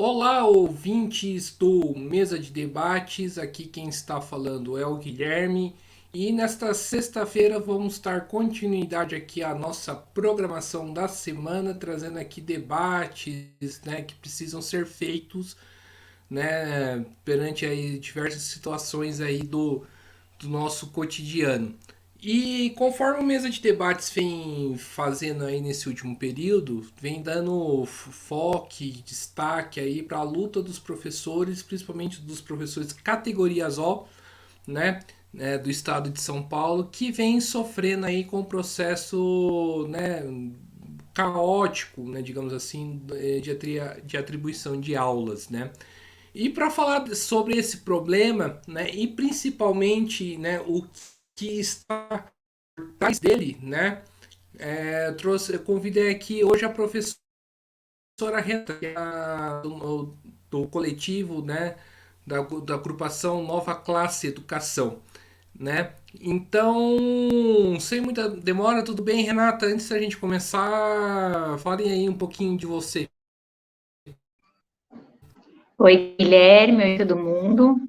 Olá, ouvintes do Mesa de Debates. Aqui quem está falando é o Guilherme. E nesta sexta-feira vamos dar continuidade aqui à nossa programação da semana, trazendo aqui debates, né, que precisam ser feitos, né, perante aí diversas situações aí do nosso cotidiano. E conforme o Mesa de Debates vem fazendo aí nesse último período, vem dando foco, destaque aí para a luta dos professores, principalmente dos professores categorias O, né, do estado de São Paulo, que vem sofrendo aí com o processo, né, caótico, né, digamos assim, de atribuição de aulas, né. E para falar sobre esse problema, né, e principalmente, né, o que está por trás dele, né, eu convidei aqui hoje a professora Renta, que é do coletivo, né, da agrupação Nova Classe Educação, né. Então, sem muita demora, tudo bem, Renata? Antes da gente começar, falem aí um pouquinho de você. Oi, Guilherme, oi todo mundo.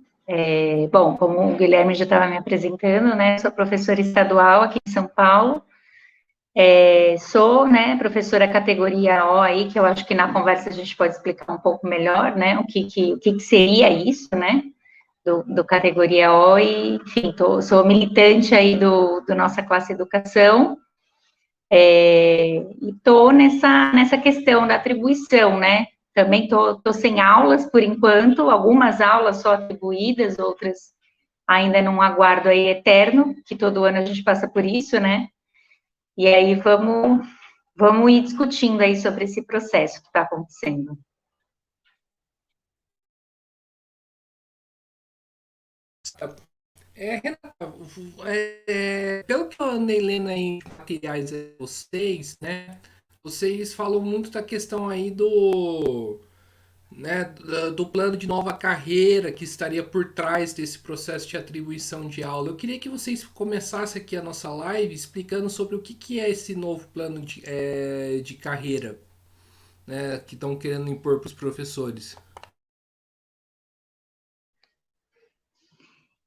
Bom, como o Guilherme já estava me apresentando, né, sou professora estadual aqui em São Paulo. Sou, né, professora categoria O aí, que eu acho que na conversa a gente pode explicar um pouco melhor, né, o que seria isso, né, do categoria O e, enfim, sou militante aí do Nossa Classe Educação. E estou nessa questão da atribuição, né? Também tô sem aulas por enquanto, algumas aulas só atribuídas, outras ainda num aguardo aí eterno, que todo ano a gente passa por isso, né? E aí vamos ir discutindo aí sobre esse processo que está acontecendo. Renata, pelo que eu andei lendo aí em materiais de vocês, né? Vocês falam muito da questão aí né, do plano de nova carreira que estaria por trás desse processo de atribuição de aula. Eu queria que vocês começassem aqui a nossa live explicando sobre o que é esse novo plano de carreira, né, que estão querendo impor para os professores.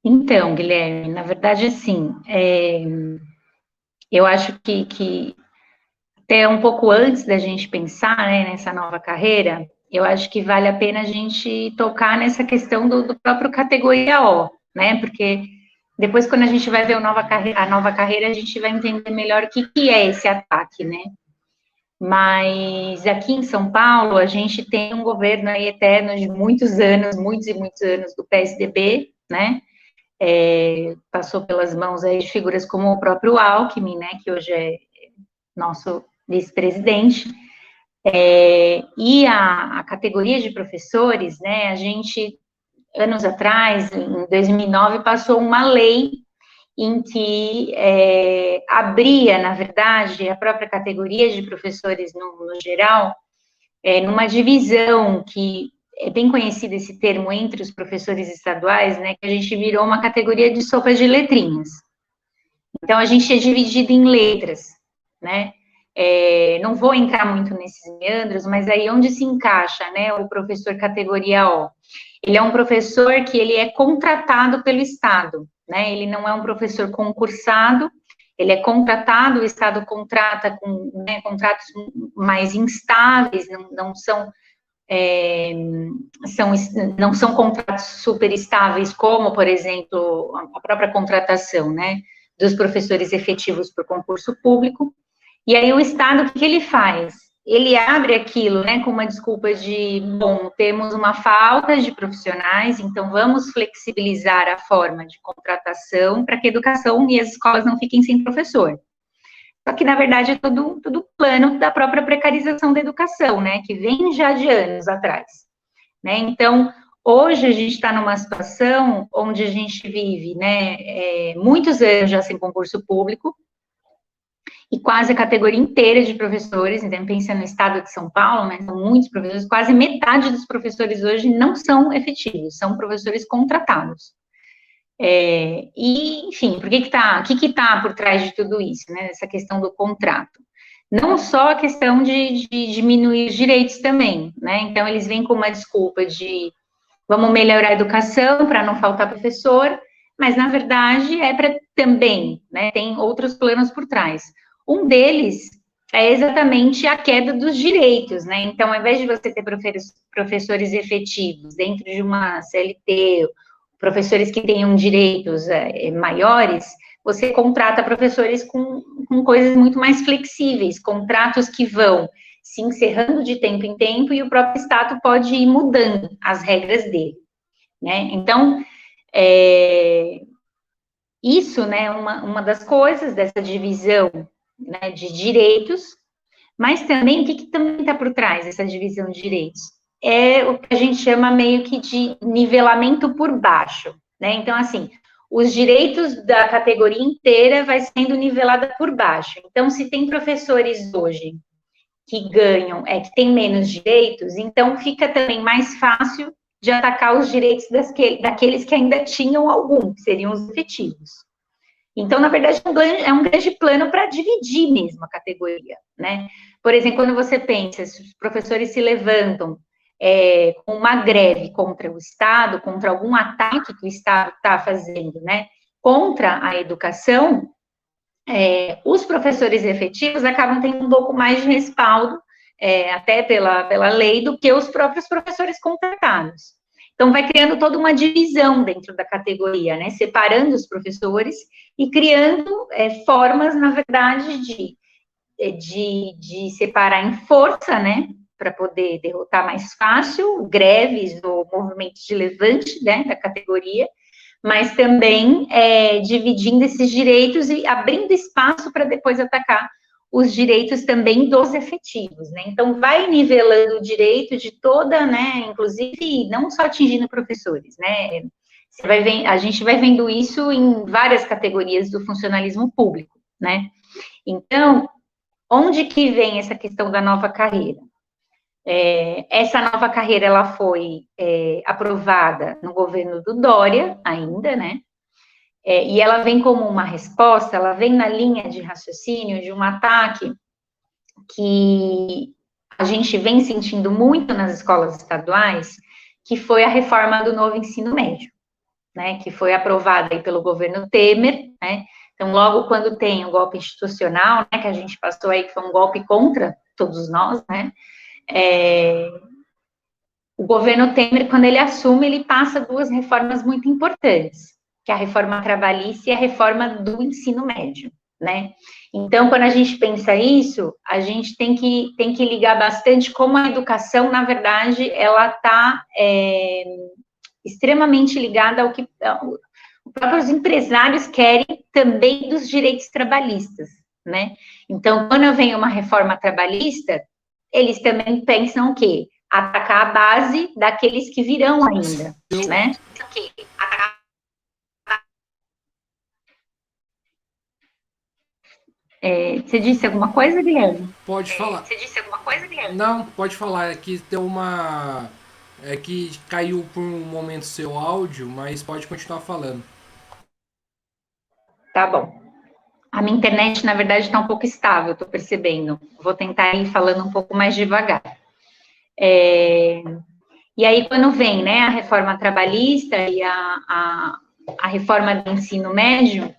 Então, Guilherme, na verdade, assim, eu acho que até um pouco antes da gente pensar, né, nessa nova carreira, eu acho que vale a pena a gente tocar nessa questão do próprio categoria O, né? Porque depois, quando a gente vai ver a nova carreira, a gente vai entender melhor o que é esse ataque, né? Mas aqui em São Paulo, a gente tem um governo aí eterno de muitos anos, muitos e muitos anos do PSDB, né? Passou pelas mãos aí de figuras como o próprio Alckmin, né? Que hoje é nosso vice-presidente. E a categoria de professores, né, a gente, anos atrás, em 2009, passou uma lei em que abria, na verdade, a própria categoria de professores no geral, numa divisão que é bem conhecido esse termo entre os professores estaduais, né, que a gente virou uma categoria de sopa de letrinhas. Então, a gente é dividido em letras, né? Não vou entrar muito nesses meandros, mas aí onde se encaixa, né, o professor categoria O? Ele é um professor que ele é contratado pelo Estado, né? Ele não é um professor concursado, ele é contratado, o Estado contrata com, né, contratos mais instáveis, não são, não são contratos super estáveis, como, por exemplo, a própria contratação, né, dos professores efetivos por concurso público. E aí o Estado, o que ele faz? Ele abre aquilo, né, com uma desculpa de, bom, temos uma falta de profissionais, então vamos flexibilizar a forma de contratação para que a educação e as escolas não fiquem sem professor. Só que, na verdade, é tudo plano da própria precarização da educação, né, que vem já de anos atrás, né. Então, hoje a gente está numa situação onde a gente vive, né, muitos anos já sem concurso público, e quase a categoria inteira de professores, então pensa no estado de São Paulo, né, são muitos professores, quase metade dos professores hoje não são efetivos, são professores contratados. E, enfim, o que está por trás de tudo isso, né, essa questão do contrato? Não só a questão de diminuir os direitos também, né? Então, eles vêm com uma desculpa de vamos melhorar a educação para não faltar professor, mas na verdade é para também, né? Tem outros planos por trás. Um deles é exatamente a queda dos direitos, né? Então, ao invés de você ter professores efetivos dentro de uma CLT, professores que tenham direitos maiores, você contrata professores com coisas muito mais flexíveis, contratos que vão se encerrando de tempo em tempo e o próprio Estado pode ir mudando as regras dele, né? Então, isso, né, é uma das coisas dessa divisão, né, de direitos, mas também, o que também está por trás dessa divisão de direitos? É o que a gente chama meio que de nivelamento por baixo, né? Então, assim, os direitos da categoria inteira vai sendo nivelada por baixo. Então, se tem professores hoje que ganham, que têm menos direitos, então fica também mais fácil de atacar os direitos daqueles que ainda tinham algum, que seriam os efetivos. Então, na verdade, é um grande plano para dividir mesmo a categoria, né? Por exemplo, quando você pensa, se os professores se levantam com uma greve contra o Estado, contra algum ataque que o Estado está fazendo, né, contra a educação, os professores efetivos acabam tendo um pouco mais de respaldo, até pela lei, do que os próprios professores contratados. Então, vai criando toda uma divisão dentro da categoria, né? Separando os professores e criando formas, na verdade, de separar em força, né? Para poder derrotar mais fácil greves ou movimentos de levante, né? Da categoria, mas também dividindo esses direitos e abrindo espaço para depois atacar os direitos também dos efetivos, né? Então, vai nivelando o direito de toda, né? Inclusive, não só atingindo professores, né? A gente vai vendo isso em várias categorias do funcionalismo público, né? Então, onde que vem essa questão da nova carreira? Essa nova carreira, ela foi aprovada no governo do Dória, ainda, né? E ela vem como uma resposta, ela vem na linha de raciocínio de um ataque que a gente vem sentindo muito nas escolas estaduais, que foi a reforma do novo ensino médio, né? Que foi aprovada aí pelo governo Temer, né? Então, logo quando tem o golpe institucional, né, que a gente passou aí, que foi um golpe contra todos nós, né? O governo Temer, quando ele assume, ele passa duas reformas muito importantes, que é a reforma trabalhista e a reforma do ensino médio, né? Então, quando a gente pensa isso, a gente tem que ligar bastante como a educação, na verdade, ela está extremamente ligada ao que os próprios empresários querem também dos direitos trabalhistas, né? Então, quando vem uma reforma trabalhista, eles também pensam o quê? Atacar a base daqueles que virão ainda, né? Você disse alguma coisa, Guilherme? Pode falar. Você disse alguma coisa, Guilherme? Não, pode falar. É que deu uma. É que caiu por um momento seu áudio, mas pode continuar falando. Tá bom. A minha internet, na verdade, está um pouco estável, estou percebendo. Vou tentar ir falando um pouco mais devagar. E aí, quando vem, né, a reforma trabalhista e a reforma do ensino médio,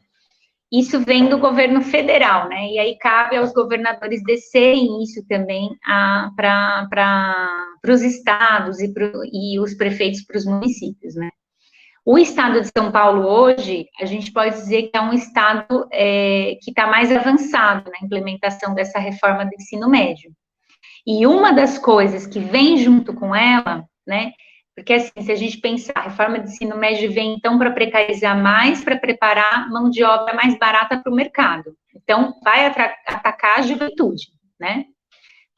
isso vem do governo federal, né? E aí cabe aos governadores descerem isso também para os estados e os prefeitos para os municípios, né? O estado de São Paulo hoje, a gente pode dizer que é um estado que está mais avançado na implementação dessa reforma do ensino médio. E uma das coisas que vem junto com ela, né? Porque, assim, se a gente pensar, a reforma de ensino médio vem, então, para precarizar mais, para preparar mão de obra mais barata para o mercado. Então, vai atacar a juventude, né?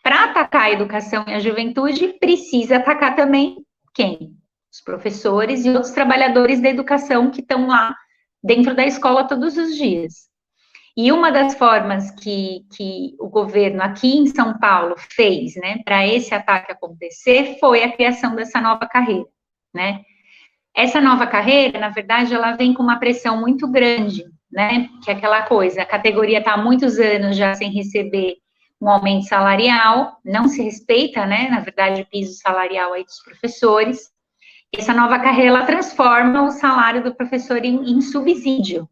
Para atacar a educação e a juventude, precisa atacar também quem? Os professores e outros trabalhadores da educação que estão lá dentro da escola todos os dias. E uma das formas que o governo aqui em São Paulo fez, né, para esse ataque acontecer, foi a criação dessa nova carreira, né? Essa nova carreira, na verdade, ela vem com uma pressão muito grande, né? Que é aquela coisa, a categoria está há muitos anos já sem receber um aumento salarial, não se respeita, né, na verdade, o piso salarial aí dos professores. Essa nova carreira, ela transforma o salário do professor em subsídio,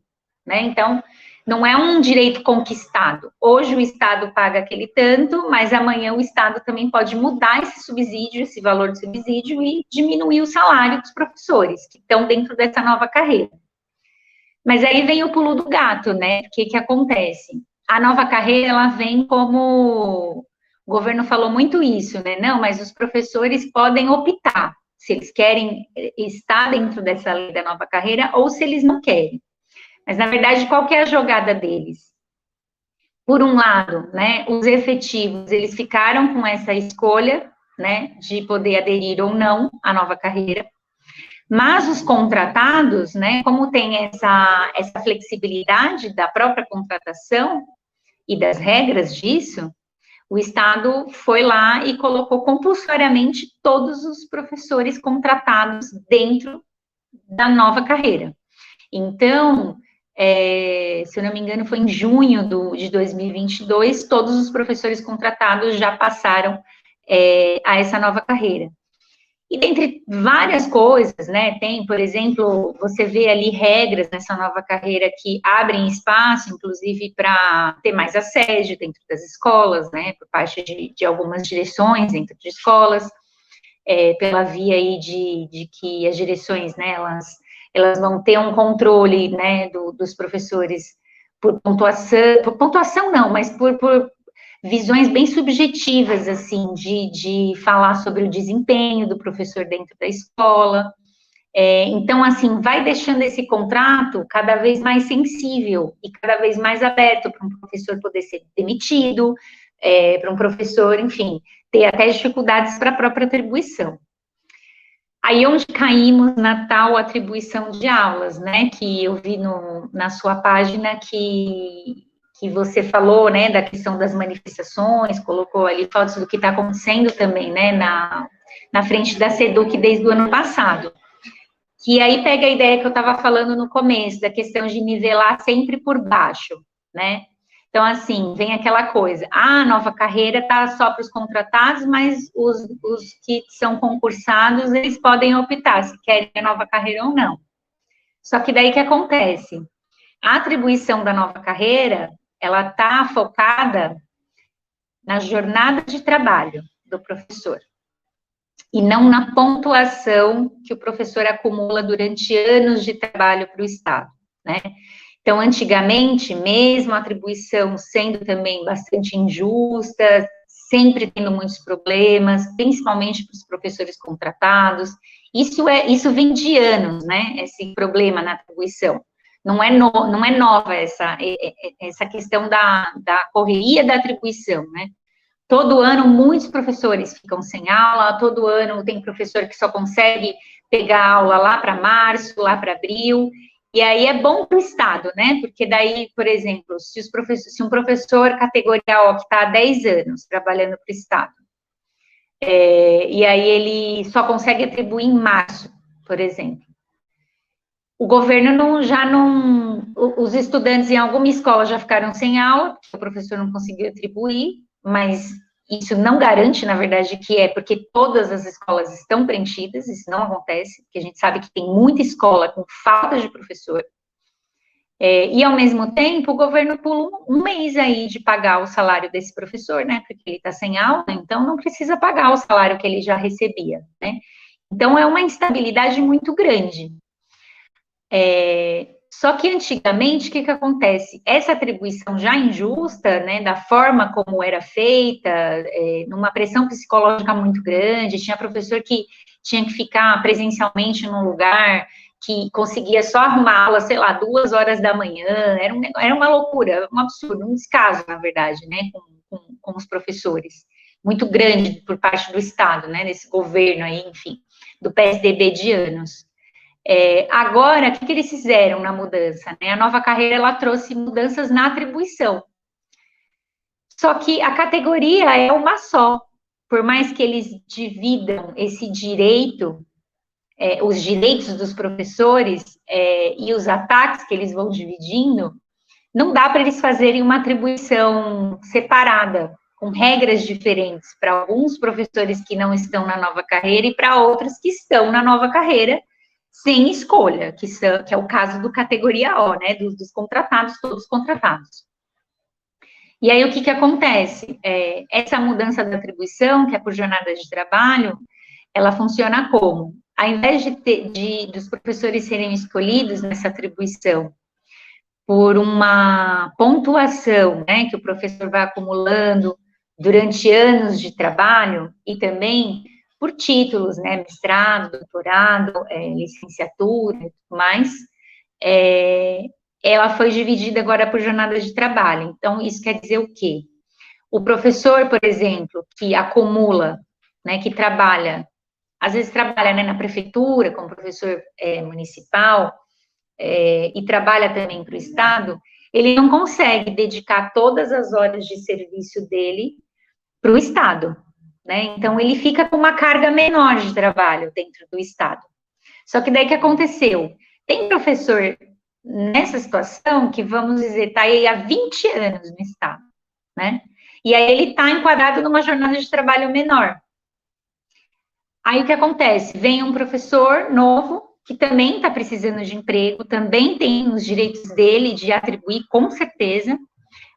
né, então, não é um direito conquistado. Hoje o Estado paga aquele tanto, mas amanhã o Estado também pode mudar esse subsídio, esse valor de subsídio, e diminuir o salário dos professores que estão dentro dessa nova carreira. Mas aí vem o pulo do gato, né? O que acontece? A nova carreira, ela vem como... O governo falou muito isso, né? Não, mas os professores podem optar se eles querem estar dentro dessa lei da nova carreira ou se eles não querem. Mas, na verdade, qual que é a jogada deles? Por um lado, né, os efetivos, eles ficaram com essa escolha, né, de poder aderir ou não à nova carreira, mas os contratados, né, como tem essa flexibilidade da própria contratação e das regras disso, o Estado foi lá e colocou compulsoriamente todos os professores contratados dentro da nova carreira. Então, se eu não me engano, foi em junho de 2022, todos os professores contratados já passaram a essa nova carreira. E dentre várias coisas, né, tem, por exemplo, você vê ali regras nessa nova carreira que abrem espaço, inclusive, para ter mais assédio dentro das escolas, né, por parte de algumas direções dentro de escolas, pela via aí de que as direções, né, elas vão ter um controle, né, dos professores por pontuação não, mas por visões bem subjetivas, assim, de falar sobre o desempenho do professor dentro da escola. Então, assim, vai deixando esse contrato cada vez mais sensível e cada vez mais aberto para um professor poder ser demitido, para um professor, enfim, ter até dificuldades para a própria atribuição. Aí onde caímos na tal atribuição de aulas, né, que eu vi na sua página que você falou, né, da questão das manifestações, colocou ali fotos do que está acontecendo também, né, na frente da SEDUC desde o ano passado. Que aí pega a ideia que eu estava falando no começo, da questão de nivelar sempre por baixo, né? Então, assim, vem aquela coisa, a nova carreira está só para os contratados, mas os que são concursados, eles podem optar se querem a nova carreira ou não. Só que daí que acontece? A atribuição da nova carreira, ela está focada na jornada de trabalho do professor, e não na pontuação que o professor acumula durante anos de trabalho para o Estado, né? Então, antigamente, mesmo a atribuição sendo também bastante injusta, sempre tendo muitos problemas, principalmente para os professores contratados, isso vem de anos, né, esse problema na atribuição. Não é nova essa questão da correria da atribuição, né? Todo ano, muitos professores ficam sem aula, todo ano tem professor que só consegue pegar aula lá para março, lá para abril, e aí é bom para o Estado, né? Porque daí, por exemplo, se um professor categoria O que está há 10 anos trabalhando para o Estado, e aí ele só consegue atribuir em março, por exemplo. O governo os estudantes em alguma escola já ficaram sem aula, porque o professor não conseguiu atribuir, mas isso não garante, na verdade, que é porque todas as escolas estão preenchidas, isso não acontece, porque a gente sabe que tem muita escola com falta de professor, e ao mesmo tempo o governo pula um mês aí de pagar o salário desse professor, né, porque ele está sem aula, então não precisa pagar o salário que ele já recebia, né, então é uma instabilidade muito grande. Só que antigamente, o que acontece? Essa atribuição já injusta, né, da forma como era feita, numa pressão psicológica muito grande, tinha professor que tinha que ficar presencialmente num lugar, que conseguia só arrumar aula, sei lá, 2 horas da manhã, era uma loucura, um absurdo, um descaso, na verdade, né, com os professores, muito grande por parte do Estado, né, desse governo aí, enfim, do PSDB de anos. Agora, o que eles fizeram na mudança? Né? A nova carreira, ela trouxe mudanças na atribuição. Só que a categoria é uma só. Por mais que eles dividam esse direito, os direitos dos professores e os ataques que eles vão dividindo, não dá para eles fazerem uma atribuição separada, com regras diferentes para alguns professores que não estão na nova carreira e para outros que estão na nova carreira sem escolha, que é o caso do categoria O, né, dos contratados, todos contratados. E aí, o que acontece? Essa mudança da atribuição, que é por jornada de trabalho, ela funciona como? Ao invés dos professores serem escolhidos nessa atribuição por uma pontuação, né, que o professor vai acumulando durante anos de trabalho, e também por títulos, né, mestrado, doutorado, licenciatura e tudo mais, ela foi dividida agora por jornada de trabalho. Então, isso quer dizer o quê? O professor, por exemplo, que acumula, né, que trabalha, às vezes trabalha, né, na prefeitura, como professor municipal, e trabalha também para o Estado, ele não consegue dedicar todas as horas de serviço dele para o Estado, né? Então, ele fica com uma carga menor de trabalho dentro do Estado. Só que daí o que aconteceu? Tem professor nessa situação que, vamos dizer, está aí há 20 anos no Estado, né? E aí ele está enquadrado numa jornada de trabalho menor. Aí o que acontece? Vem um professor novo, que também está precisando de emprego, também tem os direitos dele de atribuir, com certeza,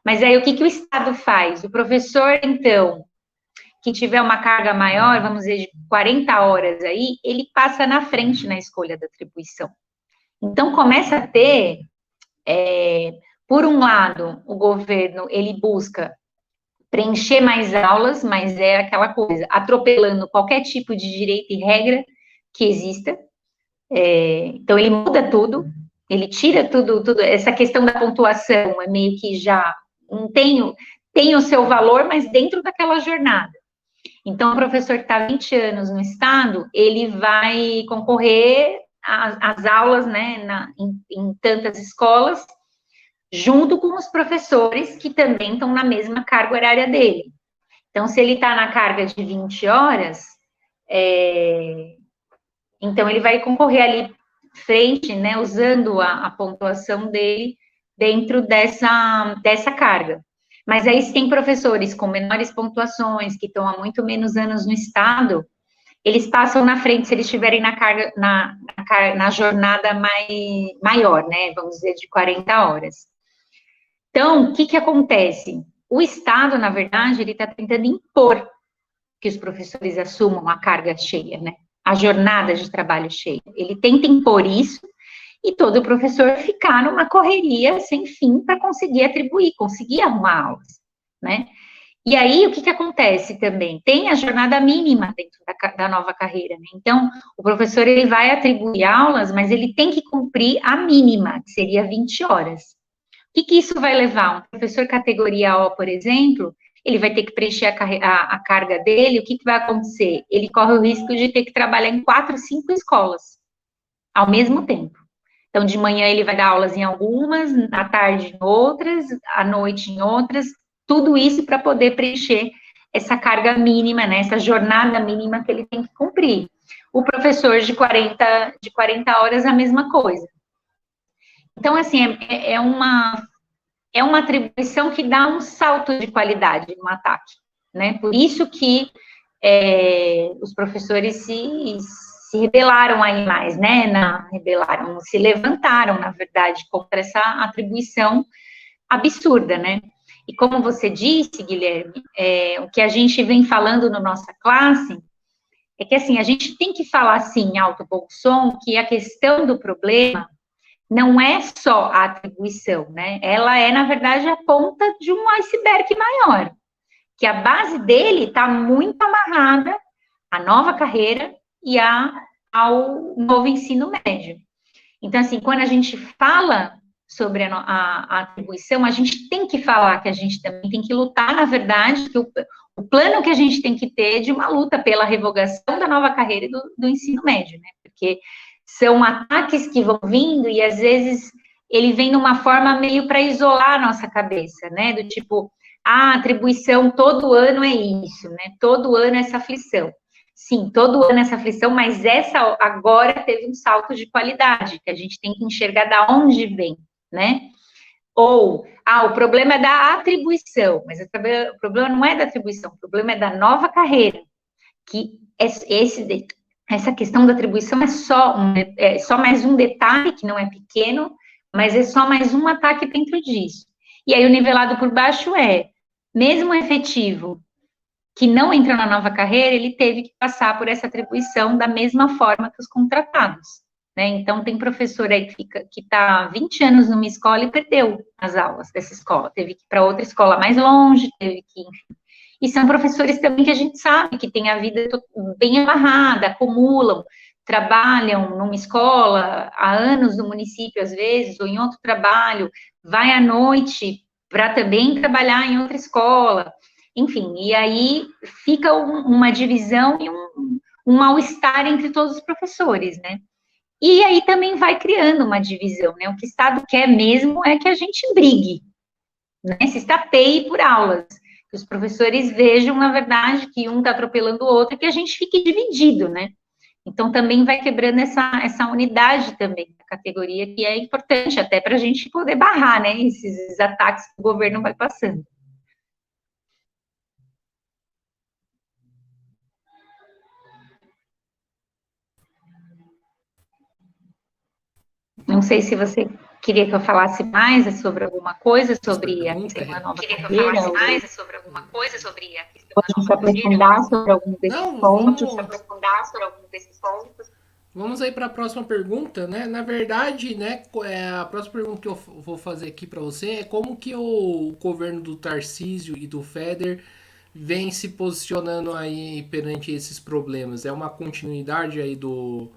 mas aí o que o Estado faz? O professor, então, que tiver uma carga maior, vamos dizer, de 40 horas aí, ele passa na frente na escolha da atribuição. Então, começa a ter, por um lado, o governo, ele busca preencher mais aulas, mas é aquela coisa, atropelando qualquer tipo de direito e regra que exista. Então, ele muda tudo, ele tira tudo, essa questão da pontuação é meio que já tem o seu valor, mas dentro daquela jornada. Então, o professor que está 20 anos no Estado, ele vai concorrer às aulas, né, em tantas escolas, junto com os professores que também estão na mesma carga horária dele. Então, se ele está na carga de 20 horas, então ele vai concorrer ali frente, né, usando a pontuação dele dentro dessa carga. Mas aí, se tem professores com menores pontuações, que estão há muito menos anos no Estado, eles passam na frente se eles estiverem na carga, na jornada maior, né, vamos dizer, de 40 horas. Então, o que acontece? O Estado, na verdade, ele está tentando impor que os professores assumam a carga cheia, né, a jornada de trabalho cheia. Ele tenta impor isso, e todo professor ficar numa correria sem fim para conseguir atribuir, conseguir arrumar aulas, né? E aí, o que acontece também? Tem a jornada mínima dentro da nova carreira, né? Então, o professor, ele vai atribuir aulas, mas ele tem que cumprir a mínima, que seria 20 horas. O que isso vai levar? Um professor categoria O, por exemplo, ele vai ter que preencher a carga dele, o que vai acontecer? Ele corre o risco de ter que trabalhar em 4, 5 escolas, ao mesmo tempo. Então, de manhã ele vai dar aulas em algumas, à tarde em outras, à noite em outras, tudo isso para poder preencher essa carga mínima, né, essa jornada mínima que ele tem que cumprir. O professor de 40 horas, a mesma coisa. Então, assim, é uma atribuição que dá um salto de qualidade no ataque, né? Por isso que os professores se rebelaram aí mais, né? Se levantaram, na verdade, contra essa atribuição absurda, né? E como você disse, Guilherme, o que a gente vem falando na nossa classe é que, assim, a gente tem que falar, assim, em alto bom som, que a questão do problema não é só a atribuição, né? Ela é, na verdade, a ponta de um iceberg maior, que a base dele está muito amarrada à nova carreira e ao novo ensino médio. Então, assim, quando a gente fala sobre a atribuição, a gente tem que falar que a gente também tem que lutar, na verdade, que o plano que a gente tem que ter de uma luta pela revogação da nova carreira do ensino médio, né? Porque são ataques que vão vindo e, às vezes, ele vem numa forma meio para isolar a nossa cabeça, né? Do tipo, a atribuição todo ano é isso, né? Todo ano é essa aflição. Sim, todo ano essa aflição, mas essa agora teve um salto de qualidade, que a gente tem que enxergar da onde vem, né? Ou, o problema é da atribuição, mas o problema não é da atribuição, o problema é da nova carreira, que essa questão da atribuição é só mais um detalhe, que não é pequeno, mas é só mais um ataque dentro disso. E aí o nivelado por baixo mesmo o efetivo que não entrou na nova carreira, ele teve que passar por essa atribuição da mesma forma que os contratados. Né? Então, tem professor aí que está 20 anos numa escola e perdeu as aulas dessa escola, teve que ir para outra escola mais longe, teve que, enfim. E são professores também que a gente sabe que tem a vida bem amarrada, acumulam, trabalham numa escola há anos no município, às vezes, ou em outro trabalho, vai à noite para também trabalhar em outra escola. Enfim, e aí fica uma divisão e um mal-estar entre todos os professores, né? E aí também vai criando uma divisão, né? O que o Estado quer mesmo é que a gente brigue, né? Se estapeie por aulas, que os professores vejam, na verdade, que um está atropelando o outro e que a gente fique dividido, né? Então, também vai quebrando essa unidade também da categoria, que é importante até para a gente poder barrar, né? Esses ataques que o governo vai passando. Não sei se você queria que eu falasse mais sobre alguma coisa sobre a questão da nova carreira, ou a gente se aprofundar sobre algum desses pontos. Vamos aí para a próxima pergunta, né? Na verdade, né, a próxima pergunta que eu vou fazer aqui para você é como que o governo do Tarcísio e do Feder vem se posicionando aí perante esses problemas? É uma continuidade aí do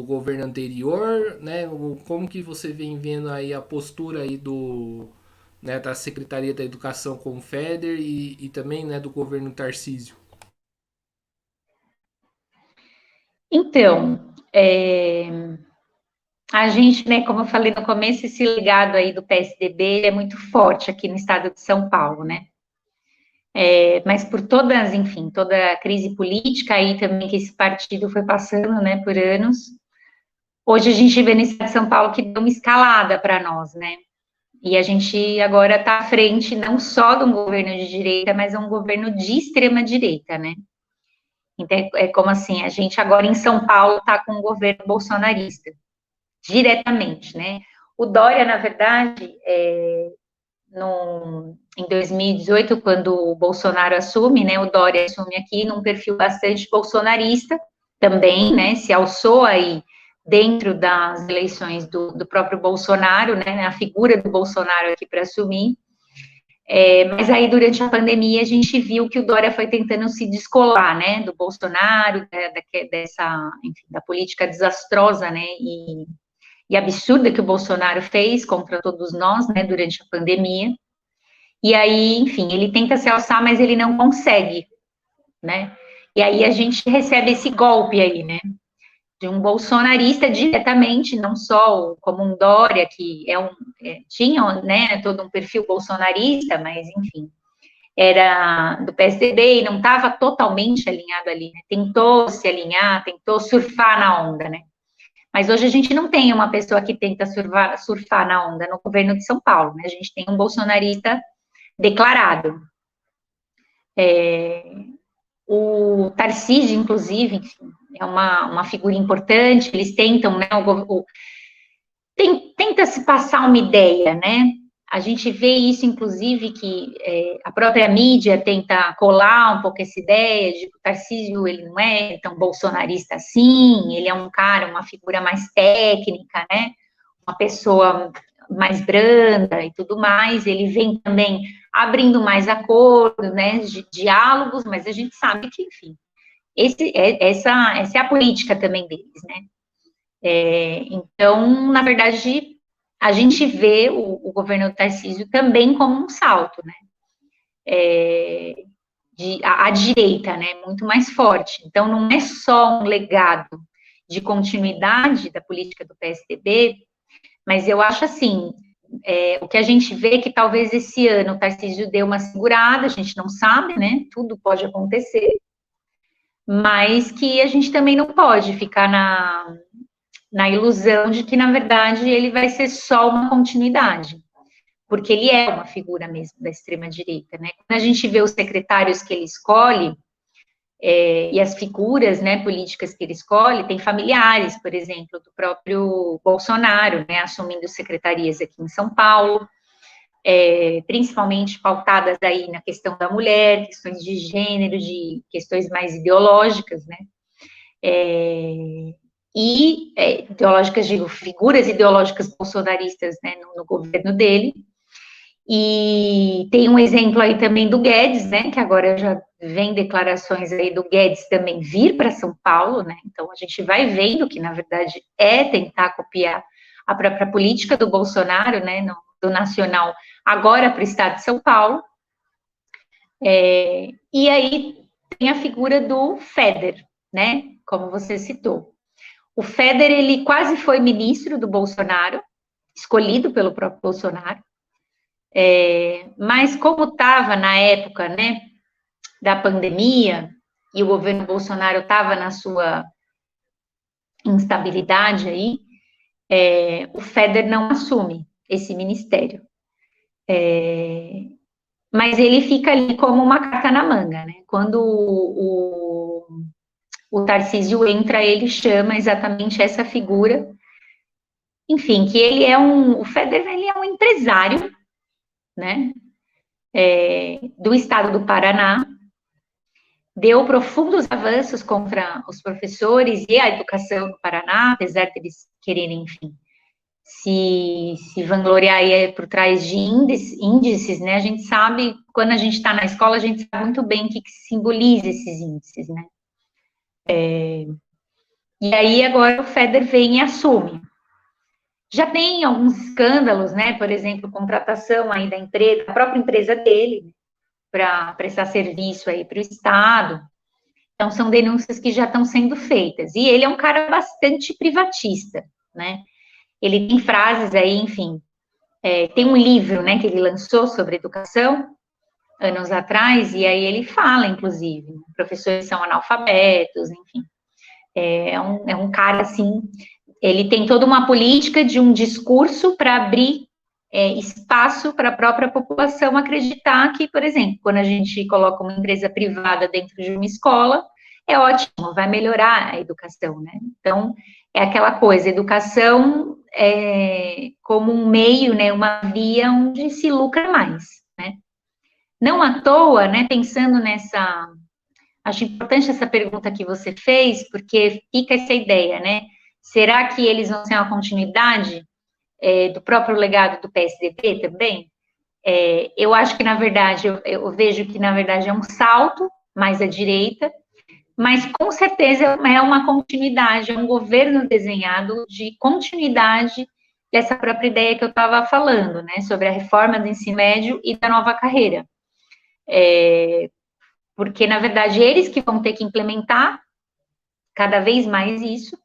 governo anterior, né? Como que você vem vendo aí a postura aí né, da Secretaria da Educação com o Feder e também, né, do governo Tarcísio? Então, a gente, né, como eu falei no começo, esse legado aí do PSDB é muito forte aqui no estado de São Paulo, né? Mas por enfim, toda a crise política aí também que esse partido foi passando, né, por anos, hoje a gente vê no estado de São Paulo que deu uma escalada para nós, né? E a gente agora está à frente não só de um governo de direita, mas um governo de extrema direita, né? Então, é como assim, a gente agora em São Paulo está com um governo bolsonarista, diretamente, né? O Dória, na verdade, em 2018, quando o Bolsonaro assume, né, o Dória assume aqui num perfil bastante bolsonarista, também, né, se alçou aí dentro das eleições do próprio Bolsonaro, né, a figura do Bolsonaro aqui para assumir, mas aí durante a pandemia a gente viu que o Dória foi tentando se descolar, né, do Bolsonaro, enfim, da política desastrosa, né, e absurda que o Bolsonaro fez contra todos nós, né, durante a pandemia. E aí, enfim, ele tenta se alçar, mas ele não consegue, né? E aí a gente recebe esse golpe aí, né? De um bolsonarista diretamente, não só como um Dória, que tinha, né, todo um perfil bolsonarista, mas, enfim, era do PSDB e não estava totalmente alinhado ali, né? Tentou se alinhar, tentou surfar na onda, né? Mas hoje a gente não tem uma pessoa que tenta surfar na onda no governo de São Paulo, né? A gente tem um bolsonarista declarado. O Tarcísio, inclusive, enfim, é uma figura importante, eles tentam, né, tenta se passar uma ideia, né? A gente vê isso, inclusive, que a própria mídia tenta colar um pouco essa ideia de que o Tarcísio, ele não é tão bolsonarista assim, ele é um cara, uma figura mais técnica, né? Uma pessoa mais branda e tudo mais, ele vem também abrindo mais acordos, né, de diálogos, mas a gente sabe que, enfim, essa é a política também deles, né? Então, na verdade, a gente vê o governo do Tarcísio também como um salto, né? À direita, né? Muito mais forte. Então, não é só um legado de continuidade da política do PSDB, mas eu acho assim, o que a gente vê é que talvez esse ano o Tarcísio deu uma segurada, a gente não sabe, né? Tudo pode acontecer, mas que a gente também não pode ficar na ilusão de que, na verdade, ele vai ser só uma continuidade. porque ele é uma figura mesmo da extrema-direita, né? Quando a gente vê os secretários que ele escolhe, e as figuras, né, políticas que ele escolhe, tem familiares, por exemplo, do próprio Bolsonaro, né, assumindo secretarias aqui em São Paulo, principalmente pautadas aí na questão da mulher, questões de gênero, de questões mais ideológicas, né, ideológicas, digo, figuras ideológicas bolsonaristas, né, no governo dele. E tem um exemplo aí também do Guedes, né, que agora já vem declarações aí do Guedes também vir para São Paulo, né, então a gente vai vendo que, na verdade, é tentar copiar a própria política do Bolsonaro, né, do nacional, agora para o estado de São Paulo. E aí tem a figura do Feder, né, como você citou. O Feder, ele quase foi ministro do Bolsonaro, escolhido pelo próprio Bolsonaro, mas como estava na época, né, da pandemia, e o governo Bolsonaro estava na sua instabilidade aí, o Feder não assume esse ministério. Mas ele fica ali como uma carta na manga, né? Quando o Tarcísio entra, ele chama exatamente essa figura, enfim, que ele é o Feder, ele é um empresário, né, do estado do Paraná, deu profundos avanços contra os professores e a educação no Paraná, apesar de eles quererem, enfim, se vangloriar aí por trás de índices, né, a gente sabe, quando a gente está na escola, a gente sabe muito bem o que simboliza esses índices, né. E aí agora o Feder vem e assume. Já tem alguns escândalos, né, por exemplo, contratação aí da empresa, da própria empresa dele, para prestar serviço aí para o Estado. Então, são denúncias que já estão sendo feitas. E ele é um cara bastante privatista, né? Ele tem frases aí, enfim, tem um livro, né, que ele lançou sobre educação, anos atrás, e aí ele fala, inclusive, professores são analfabetos, enfim. É um cara, assim, ele tem toda uma política de um discurso para abrir espaço para a própria população acreditar que, por exemplo, quando a gente coloca uma empresa privada dentro de uma escola, é ótimo, vai melhorar a educação, né? Então, é aquela coisa, educação como um meio, né, uma via onde se lucra mais, né? Não à toa, né, pensando nessa... Acho importante essa pergunta que você fez, porque fica essa ideia, né? Será que eles vão ser uma continuidade do próprio legado do PSDB também? Eu acho que, na verdade, eu vejo que, na verdade, é um salto mais à direita, mas, com certeza, é uma continuidade, é um governo desenhado de continuidade dessa própria ideia que eu estava falando, né? Sobre a reforma do ensino médio e da nova carreira. Porque, na verdade, eles que vão ter que implementar cada vez mais isso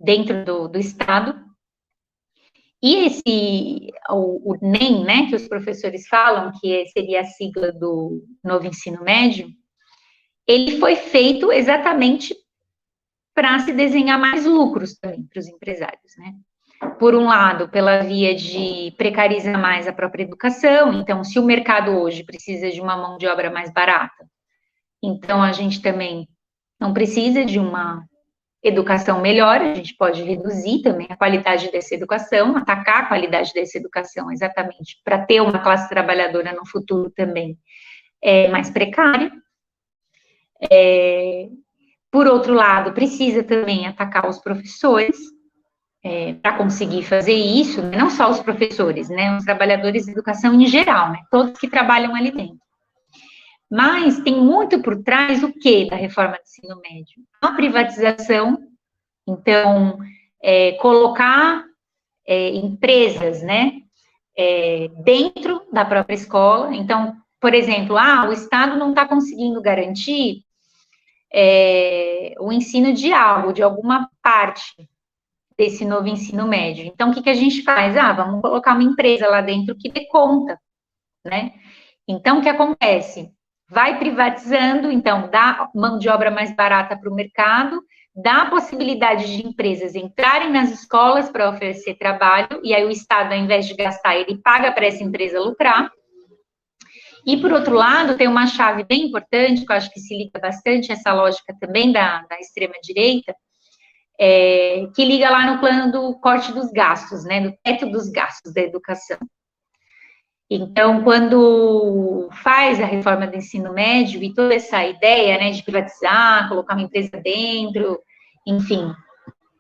dentro do Estado. E o NEM, né, que os professores falam, que seria a sigla do novo ensino médio, ele foi feito exatamente para se desenhar mais lucros também para os empresários, né? Por um lado, pela via de precarizar mais a própria educação, então, se o mercado hoje precisa de uma mão de obra mais barata, então a gente também não precisa de uma educação melhor, a gente pode reduzir também a qualidade dessa educação, atacar a qualidade dessa educação exatamente para ter uma classe trabalhadora no futuro também mais precária. Por outro lado, precisa também atacar os professores para conseguir fazer isso, não só os professores, né, os trabalhadores de educação em geral, né, todos que trabalham ali dentro. Mas tem muito por trás o que da reforma do ensino médio? A privatização, então, colocar empresas, né, dentro da própria escola. Então, por exemplo, o Estado não está conseguindo garantir o ensino de algo, de alguma parte desse novo ensino médio. Então, o que a gente faz? Vamos colocar uma empresa lá dentro que dê conta, né? Então, o que acontece? Vai privatizando, então, dá mão de obra mais barata para o mercado, dá a possibilidade de empresas entrarem nas escolas para oferecer trabalho, e aí o Estado, ao invés de gastar, ele paga para essa empresa lucrar. E, por outro lado, tem uma chave bem importante, que eu acho que se liga bastante essa lógica também da extrema-direita, que liga lá no plano do corte dos gastos, né, do teto dos gastos da educação. Então, quando faz a reforma do ensino médio e toda essa ideia, né, de privatizar, colocar uma empresa dentro, enfim,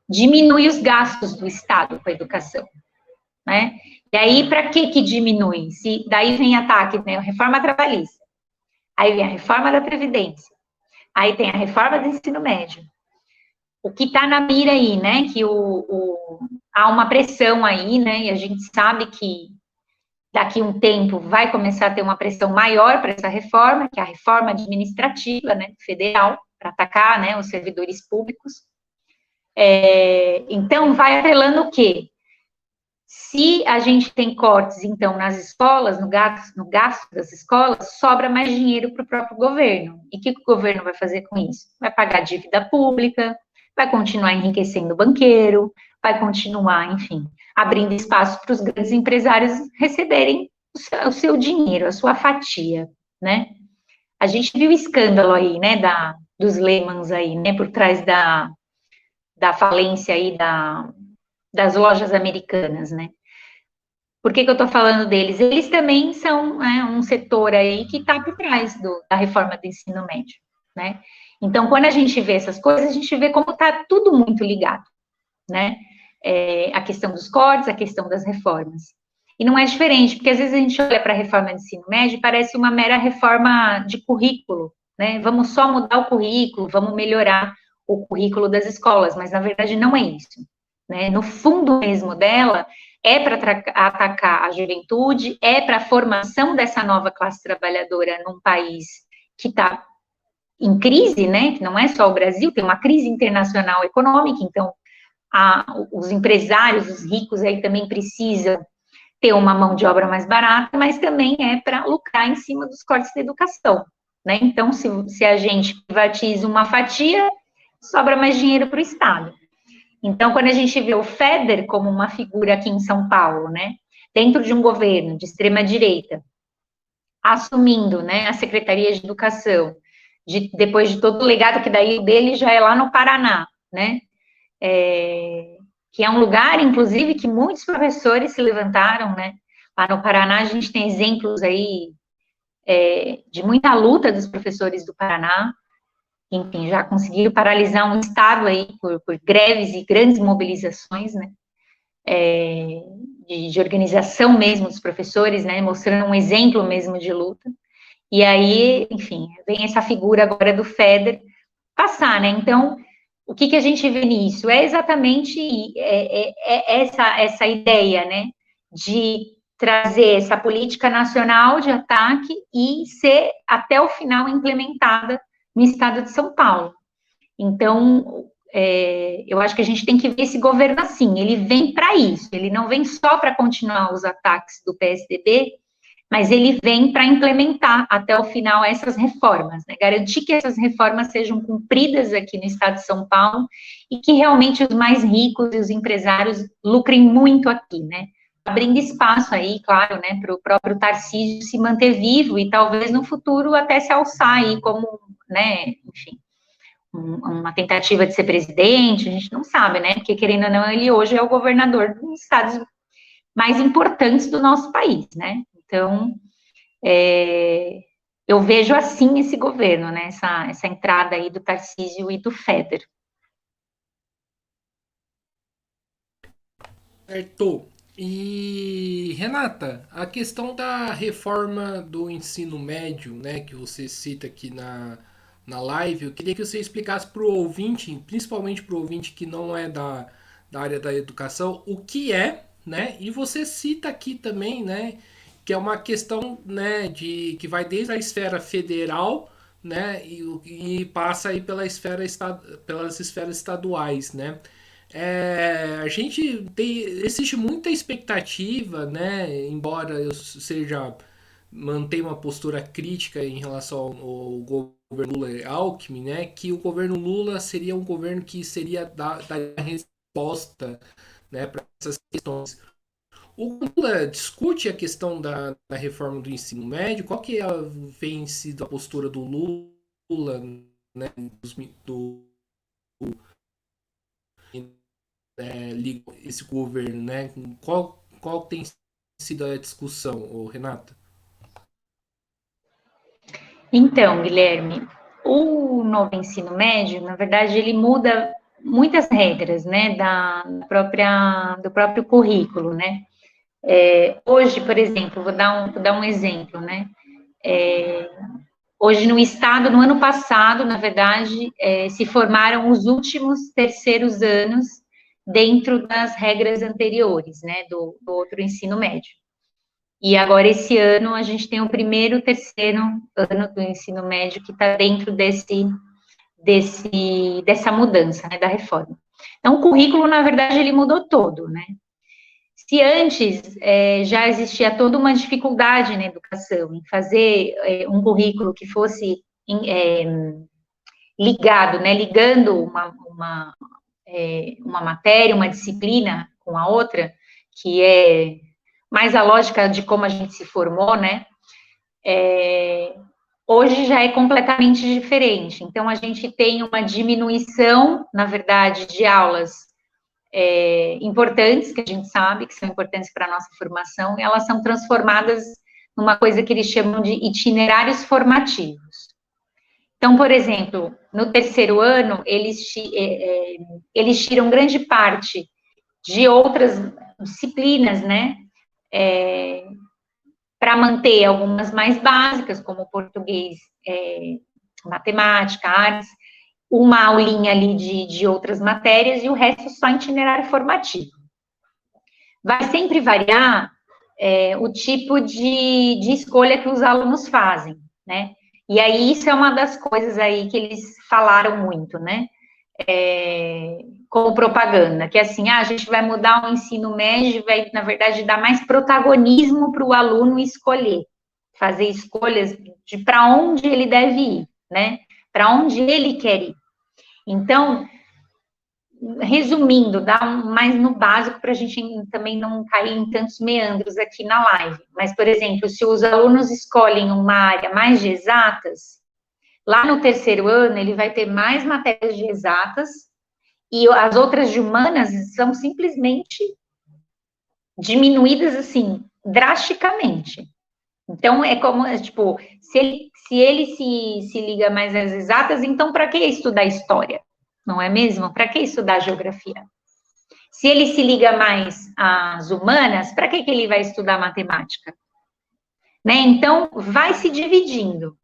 diminui os gastos do Estado com a educação, né? E aí, para que diminui? Se daí vem ataque, né, a reforma trabalhista, aí vem a reforma da Previdência, aí tem a reforma do ensino médio. O que está na mira aí, né, que há uma pressão aí, né, e a gente sabe que daqui a um tempo vai começar a ter uma pressão maior para essa reforma, que é a reforma administrativa, né, federal, para atacar, né, os servidores públicos. Então, vai apelando o quê? Se a gente tem cortes, então, nas escolas, no gasto das escolas, sobra mais dinheiro para o próprio governo. E o que o governo vai fazer com isso? Vai pagar dívida pública, vai continuar enriquecendo o banqueiro, vai continuar, enfim, abrindo espaço para os grandes empresários receberem o seu dinheiro, a sua fatia, né? A gente viu o escândalo aí, né, dos Lehmans aí, né, por trás da falência aí das lojas americanas, né? Por que eu estou falando deles? Eles também são, né, um setor aí que está por trás da reforma do ensino médio, né? Então, quando a gente vê essas coisas, a gente vê como está tudo muito ligado, né? A questão dos cortes, a questão das reformas. E não é diferente, porque às vezes a gente olha para a reforma do ensino médio e parece uma mera reforma de currículo, né? Vamos só mudar o currículo, vamos melhorar o currículo das escolas, mas na verdade não é isso, né? No fundo mesmo dela, é para atacar a juventude, é para a formação dessa nova classe trabalhadora num país que está em crise, né? Que não é só o Brasil, tem uma crise internacional econômica, então os empresários, os ricos aí também precisam ter uma mão de obra mais barata, mas também é para lucrar em cima dos cortes da educação, né? Então, se a gente privatiza uma fatia, sobra mais dinheiro para o Estado. Então, quando a gente vê o Feder como uma figura aqui em São Paulo, né, dentro de um governo de extrema-direita, assumindo, né, a Secretaria de Educação, depois de todo o legado que daí dele já é lá no Paraná, né, que é um lugar, inclusive, que muitos professores se levantaram, né, lá no Paraná a gente tem exemplos aí de muita luta dos professores do Paraná, enfim, já conseguiram paralisar um estado aí por greves e grandes mobilizações, né, de organização mesmo dos professores, né, mostrando um exemplo mesmo de luta, e aí, enfim, vem essa figura agora do Feder passar, né, então, o que a gente vê nisso? É exatamente essa ideia, né, de trazer essa política nacional de ataque e ser, até o final, implementada no estado de São Paulo. Então, eu acho que a gente tem que ver esse governo assim, ele vem para isso, ele não vem só para continuar os ataques do PSDB, mas ele vem para implementar até o final essas reformas, né? Garantir que essas reformas sejam cumpridas aqui no estado de São Paulo e que realmente os mais ricos e os empresários lucrem muito aqui, né? Abrindo espaço aí, claro, né, para o próprio Tarcísio se manter vivo e talvez no futuro até se alçar aí como, né, enfim, uma tentativa de ser presidente, a gente não sabe, né, porque querendo ou não, ele hoje é o governador dos estados mais importantes do nosso país, né, então, eu vejo assim esse governo, né, essa entrada aí do Tarcísio e do Feder. Certo. E Renata, a questão da reforma do ensino médio, né, que você cita aqui na live, eu queria que você explicasse para o ouvinte, principalmente para o ouvinte que não é da área da educação, o que é, né? E você cita aqui também, né, que é uma questão, né, que vai desde a esfera federal, né, e passa aí pelas esferas estaduais, né? A gente tem, existe muita expectativa, né? Embora eu seja mantenha uma postura crítica em relação ao governo governo Lula e Alckmin, né, que o governo Lula seria um governo que seria da resposta, né, para essas questões. O Lula discute a questão da reforma do ensino médio. Qual que vem sido a postura do Lula, né, do esse governo, né? Qual tem sido a discussão, Renata? Então, Guilherme, o novo ensino médio, na verdade, ele muda muitas regras, né, do próprio currículo, né? Hoje, por exemplo, vou dar um exemplo, né? Hoje, no estado, no ano passado, na verdade, se formaram os últimos terceiros anos dentro das regras anteriores, né, do outro ensino médio. E agora, esse ano, a gente tem o primeiro, terceiro ano do ensino médio que está dentro dessa mudança, né, da reforma. Então, o currículo, na verdade, ele mudou todo, né? Se antes já existia toda uma dificuldade na educação em fazer um currículo que fosse ligado, né, ligando uma matéria, uma disciplina com a outra, que é mais a lógica de como a gente se formou, né? Hoje já é completamente diferente. Então, a gente tem uma diminuição, na verdade, de aulas importantes, que a gente sabe que são importantes para a nossa formação, e elas são transformadas numa coisa que eles chamam de itinerários formativos. Então, por exemplo, no terceiro ano, eles tiram grande parte de outras disciplinas, né, para manter algumas mais básicas, como português, matemática, artes, uma aulinha ali de outras matérias e o resto só itinerário formativo. Vai sempre variar o tipo de escolha que os alunos fazem, né? E aí, isso é uma das coisas aí que eles falaram muito, né? Como propaganda, que é assim, a gente vai mudar o ensino médio, vai, na verdade, dar mais protagonismo para o aluno escolher, fazer escolhas de para onde ele deve ir, né? Para onde ele quer ir. Então, resumindo, dá mais no básico para a gente também não cair em tantos meandros aqui na live. Mas, por exemplo, se os alunos escolhem uma área mais de exatas, lá no terceiro ano ele vai ter mais matérias de exatas e as outras de humanas são simplesmente diminuídas, assim, drasticamente. Então, é como, tipo, se ele se liga mais às exatas, então para que estudar história? Não é mesmo? Para que estudar geografia? Se ele se liga mais às humanas, para que ele vai estudar matemática? Né? Então, vai se dividindo.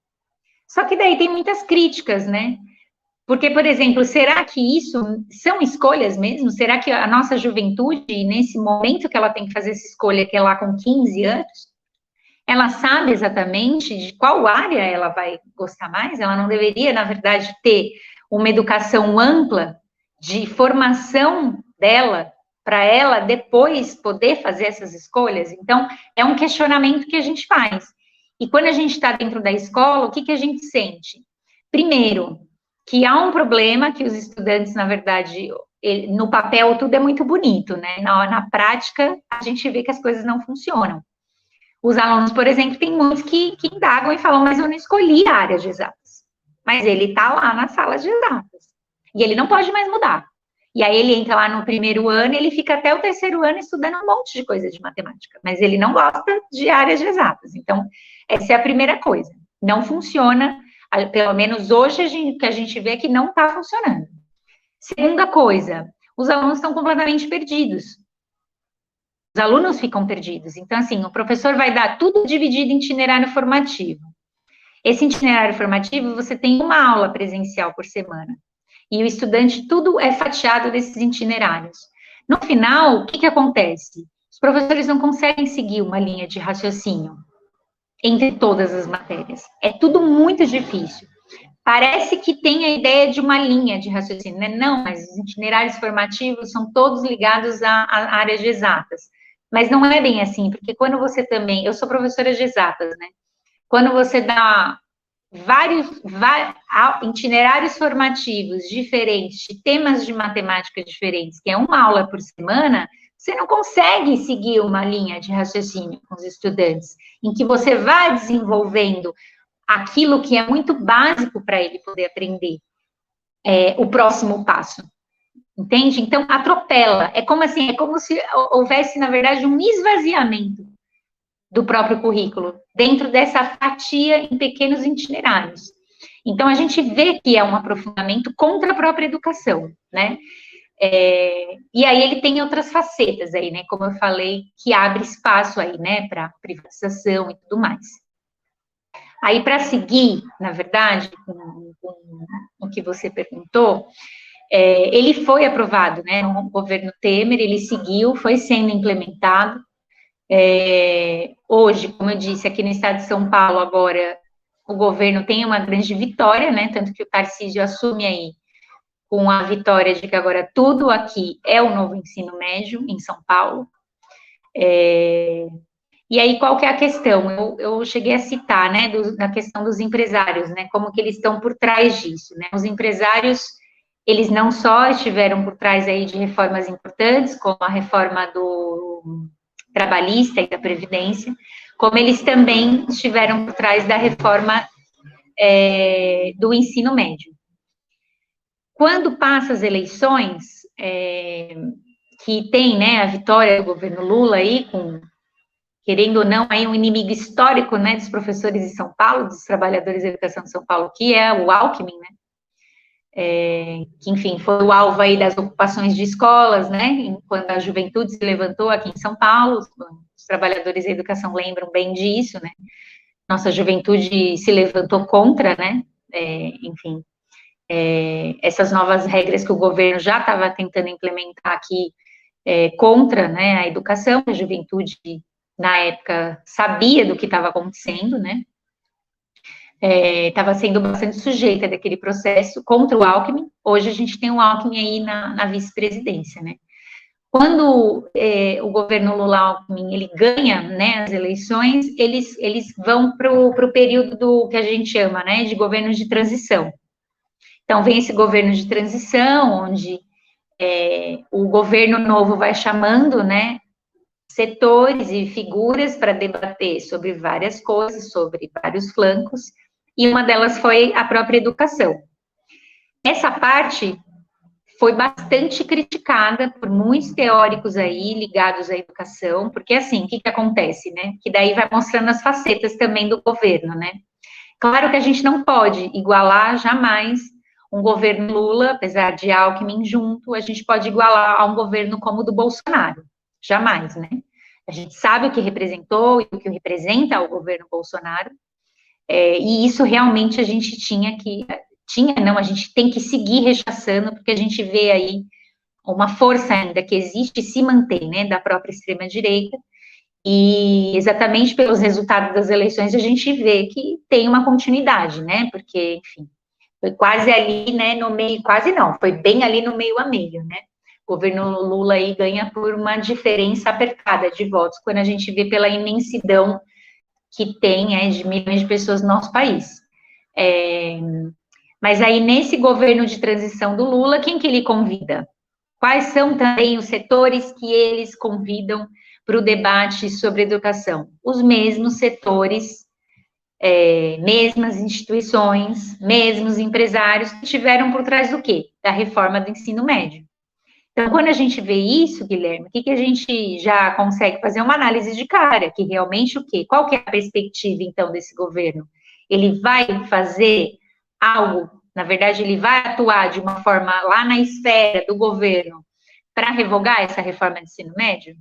Só que daí tem muitas críticas, né? Porque, por exemplo, será que isso são escolhas mesmo? Será que a nossa juventude, nesse momento que ela tem que fazer essa escolha, que é lá com 15 anos, ela sabe exatamente de qual área ela vai gostar mais? Ela não deveria, na verdade, ter uma educação ampla de formação dela, para ela depois poder fazer essas escolhas? Então, é um questionamento que a gente faz. E quando a gente está dentro da escola, o que a gente sente? Primeiro, que há um problema que os estudantes, na verdade, no papel tudo é muito bonito, né? Na prática, a gente vê que as coisas não funcionam. Os alunos, por exemplo, tem muitos que indagam e falam, mas eu não escolhi a área de exatas. Mas ele está lá na sala de exatas. E ele não pode mais mudar. E aí ele entra lá no primeiro ano e ele fica até o terceiro ano estudando um monte de coisa de matemática. Mas ele não gosta de áreas de exatas. Então, essa é a primeira coisa. Não funciona, pelo menos hoje que a gente vê que não está funcionando. Segunda coisa, os alunos estão completamente perdidos. Os alunos ficam perdidos. Então, assim, o professor vai dar tudo dividido em itinerário formativo. Esse itinerário formativo, você tem uma aula presencial por semana. E o estudante, tudo é fatiado desses itinerários. No final, o que acontece? Os professores não conseguem seguir uma linha de raciocínio entre todas as matérias. É tudo muito difícil. Parece que tem a ideia de uma linha de raciocínio, né? Não, mas os itinerários formativos são todos ligados à área de exatas. Mas não é bem assim, porque quando você também... Eu sou professora de exatas, né? Quando você itinerários formativos diferentes, de temas de matemática diferentes, que é uma aula por semana, você não consegue seguir uma linha de raciocínio com os estudantes, em que você vai desenvolvendo aquilo que é muito básico para ele poder aprender, o próximo passo. Entende? Então, atropela. É como se houvesse, na verdade, um esvaziamento do próprio currículo, dentro dessa fatia em pequenos itinerários. Então, a gente vê que é um aprofundamento contra a própria educação, né? E aí ele tem outras facetas aí, né? Como eu falei, que abre espaço aí, né, para privatização e tudo mais. Aí, para seguir, na verdade, com o que você perguntou, ele foi aprovado, né, no governo Temer, ele seguiu, foi sendo implementado. Hoje, como eu disse, aqui no estado de São Paulo, agora, o governo tem uma grande vitória, né, tanto que o Tarcísio assume aí com a vitória de que agora tudo aqui é o novo ensino médio em São Paulo. E aí, qual que é a questão? Eu cheguei a citar, né, da questão dos empresários, né, como que eles estão por trás disso, né? Os empresários, eles não só estiveram por trás aí de reformas importantes, como a reforma do trabalhista e da Previdência, como eles também estiveram por trás da reforma do ensino médio. Quando passa as eleições, que tem, né, a vitória do governo Lula aí, querendo ou não, aí um inimigo histórico, né, dos professores de São Paulo, dos trabalhadores da educação de São Paulo, que é o Alckmin, né, que, enfim, foi o alvo aí das ocupações de escolas, né, quando a juventude se levantou aqui em São Paulo, os trabalhadores da educação lembram bem disso, né, nossa juventude se levantou contra, né, enfim, essas novas regras que o governo já estava tentando implementar aqui contra, né, a educação, a juventude, na época, sabia do que estava acontecendo, né, estava sendo bastante sujeita daquele processo contra o Alckmin. Hoje a gente tem o Alckmin aí na vice-presidência, né. Quando o governo Lula-Alckmin, ele ganha, né, as eleições, eles vão para o período do que a gente chama, né, de governo de transição. Então, vem esse governo de transição, onde o governo novo vai chamando, né, setores e figuras para debater sobre várias coisas, sobre vários flancos, e uma delas foi a própria educação. Essa parte foi bastante criticada por muitos teóricos aí ligados à educação, porque assim, o que acontece, né? Que daí vai mostrando as facetas também do governo, né? Claro que a gente não pode igualar jamais um governo Lula, apesar de Alckmin junto, a gente pode igualar a um governo como o do Bolsonaro, jamais, né? A gente sabe o que representou e o que representa o governo Bolsonaro, e isso realmente a gente a gente tem que seguir rechaçando, porque a gente vê aí uma força ainda que existe e se mantém, né, da própria extrema-direita, e exatamente pelos resultados das eleições a gente vê que tem uma continuidade, né, porque, enfim, foi quase ali, né, no meio, quase não, foi bem ali no meio a meio, né, o governo Lula aí ganha por uma diferença apertada de votos, quando a gente vê pela imensidão que tem de milhões de pessoas no nosso país. Mas aí, nesse governo de transição do Lula, quem que ele convida? Quais são também os setores que eles convidam para o debate sobre educação? Os mesmos setores, mesmas instituições, mesmos empresários que tiveram por trás do quê? Da reforma do ensino médio. Então, quando a gente vê isso, Guilherme, o que a gente já consegue fazer uma análise de cara, que realmente o quê? Qual que é a perspectiva, então, desse governo? Ele vai fazer algo, na verdade, ele vai atuar de uma forma lá na esfera do governo para revogar essa reforma do ensino médio?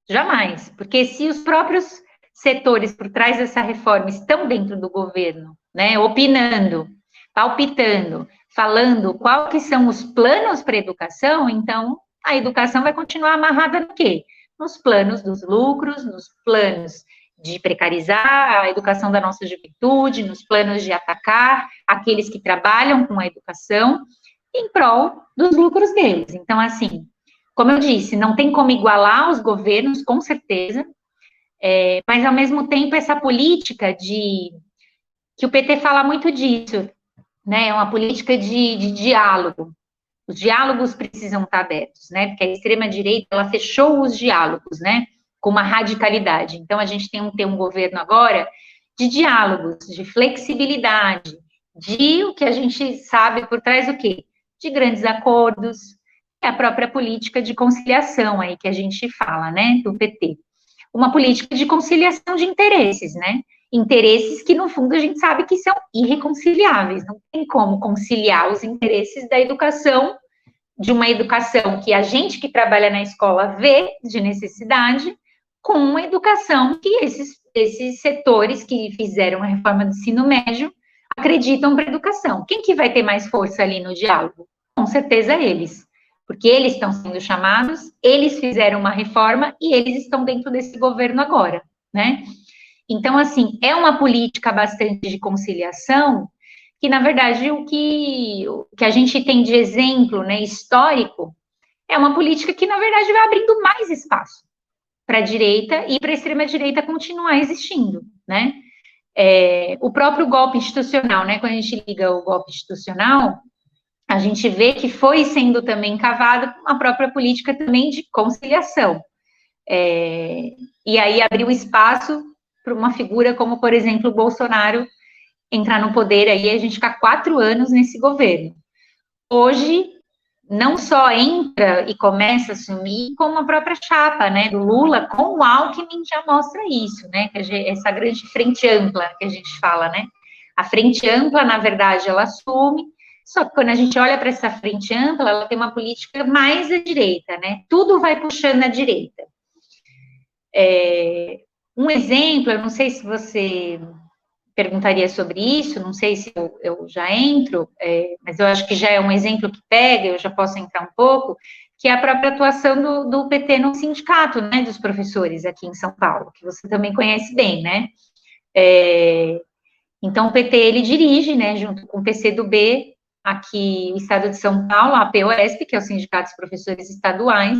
Jamais, porque se os próprios setores por trás dessa reforma estão dentro do governo, né, opinando, palpitando, falando qual que são os planos para a educação, então a educação vai continuar amarrada no quê? Nos planos dos lucros, nos planos de precarizar a educação da nossa juventude, nos planos de atacar aqueles que trabalham com a educação em prol dos lucros deles. Então, assim, como eu disse, não tem como igualar os governos, com certeza, mas, ao mesmo tempo, essa política de que o PT fala muito disso, né? É uma política de diálogo. Os diálogos precisam estar abertos, né? Porque a extrema-direita, ela fechou os diálogos, né? Com uma radicalidade. Então, a gente tem um governo agora de diálogos, de flexibilidade, de o que a gente sabe por trás do quê? De grandes acordos, é a própria política de conciliação aí que a gente fala, né? Do PT. Uma política de conciliação de interesses, né? Interesses que, no fundo, a gente sabe que são irreconciliáveis. Não tem como conciliar os interesses da educação, de uma educação que a gente que trabalha na escola vê de necessidade, com uma educação que esses setores que fizeram a reforma do ensino médio acreditam para a educação. Quem que vai ter mais força ali no diálogo? Com certeza eles, porque eles estão sendo chamados, eles fizeram uma reforma e eles estão dentro desse governo agora, né? Então, assim, é uma política bastante de conciliação, que, na verdade, o que a gente tem de exemplo, né, histórico, é uma política que, na verdade, vai abrindo mais espaço para a direita e para a extrema-direita continuar existindo, né? O próprio golpe institucional, né, quando a gente liga o golpe institucional, a gente vê que foi sendo também cavado uma própria política também de conciliação. E aí abriu espaço para uma figura como, por exemplo, o Bolsonaro entrar no poder aí, a gente ficar 4 anos nesse governo. Hoje, não só entra e começa a assumir, como a própria chapa, né, do Lula com o Alckmin já mostra isso, né, essa grande frente ampla que a gente fala, né. A frente ampla, na verdade, ela assume, só que quando a gente olha para essa frente ampla, ela tem uma política mais à direita, né, tudo vai puxando à direita. Um exemplo, eu não sei se você perguntaria sobre isso, não sei se eu já entro, mas eu acho que já é um exemplo que pega, eu já posso entrar um pouco, que é a própria atuação do PT no sindicato, né, dos professores aqui em São Paulo, que você também conhece bem, né? Então, o PT, ele dirige, né, junto com o PCdoB, aqui no estado de São Paulo, a POSP, que é o Sindicato dos Professores Estaduais,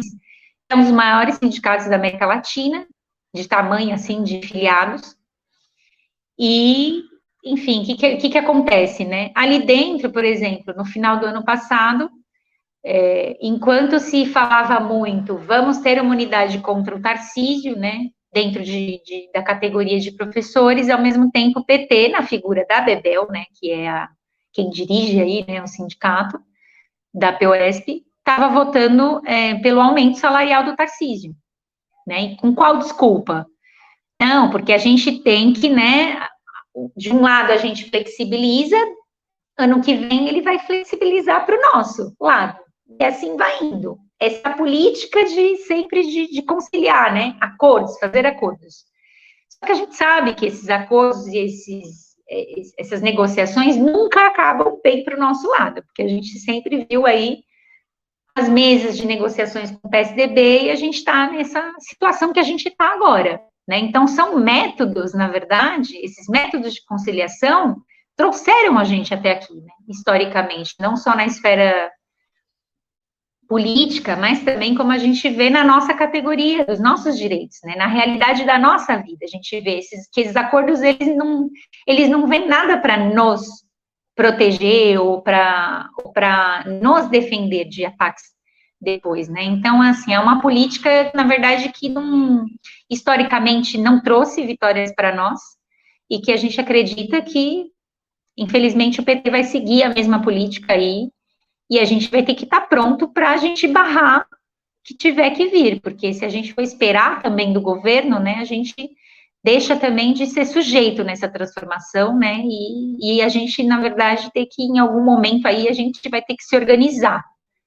é um dos maiores sindicatos da América Latina, de tamanho, assim, de filiados. E, enfim, o que acontece, né? Ali dentro, por exemplo, no final do ano passado, enquanto se falava muito, vamos ter uma unidade contra o Tarcísio, né? Dentro da categoria de professores, ao mesmo tempo o PT, na figura da Bebel, né? Que é quem dirige aí, né? O sindicato da POSP, estava votando pelo aumento salarial do Tarcísio, né? E com qual desculpa? Não, porque a gente tem que, né? De um lado a gente flexibiliza, ano que vem ele vai flexibilizar para o nosso lado. E assim vai indo. Essa política de sempre de conciliar, né? Acordos, fazer acordos. Só que a gente sabe que esses acordos e essas negociações nunca acabam bem para o nosso lado, porque a gente sempre viu aí as mesas de negociações com o PSDB e a gente está nessa situação que a gente está agora. Né? Então, são métodos, na verdade, esses métodos de conciliação trouxeram a gente até aqui, né? Historicamente, não só na esfera política, mas também como a gente vê na nossa categoria, dos nossos direitos, né? Na realidade da nossa vida, a gente vê que esses acordos, eles não vêm nada para nos proteger ou para nos defender de ataques depois, né? Então, assim, é uma política, na verdade, que historicamente não trouxe vitórias para nós e que a gente acredita que, infelizmente, o PT vai seguir a mesma política aí e a gente vai ter que estar pronto para a gente barrar o que tiver que vir, porque se a gente for esperar também do governo, né, a gente deixa também de ser sujeito nessa transformação, né, e a gente, na verdade, tem que, em algum momento aí, a gente vai ter que se organizar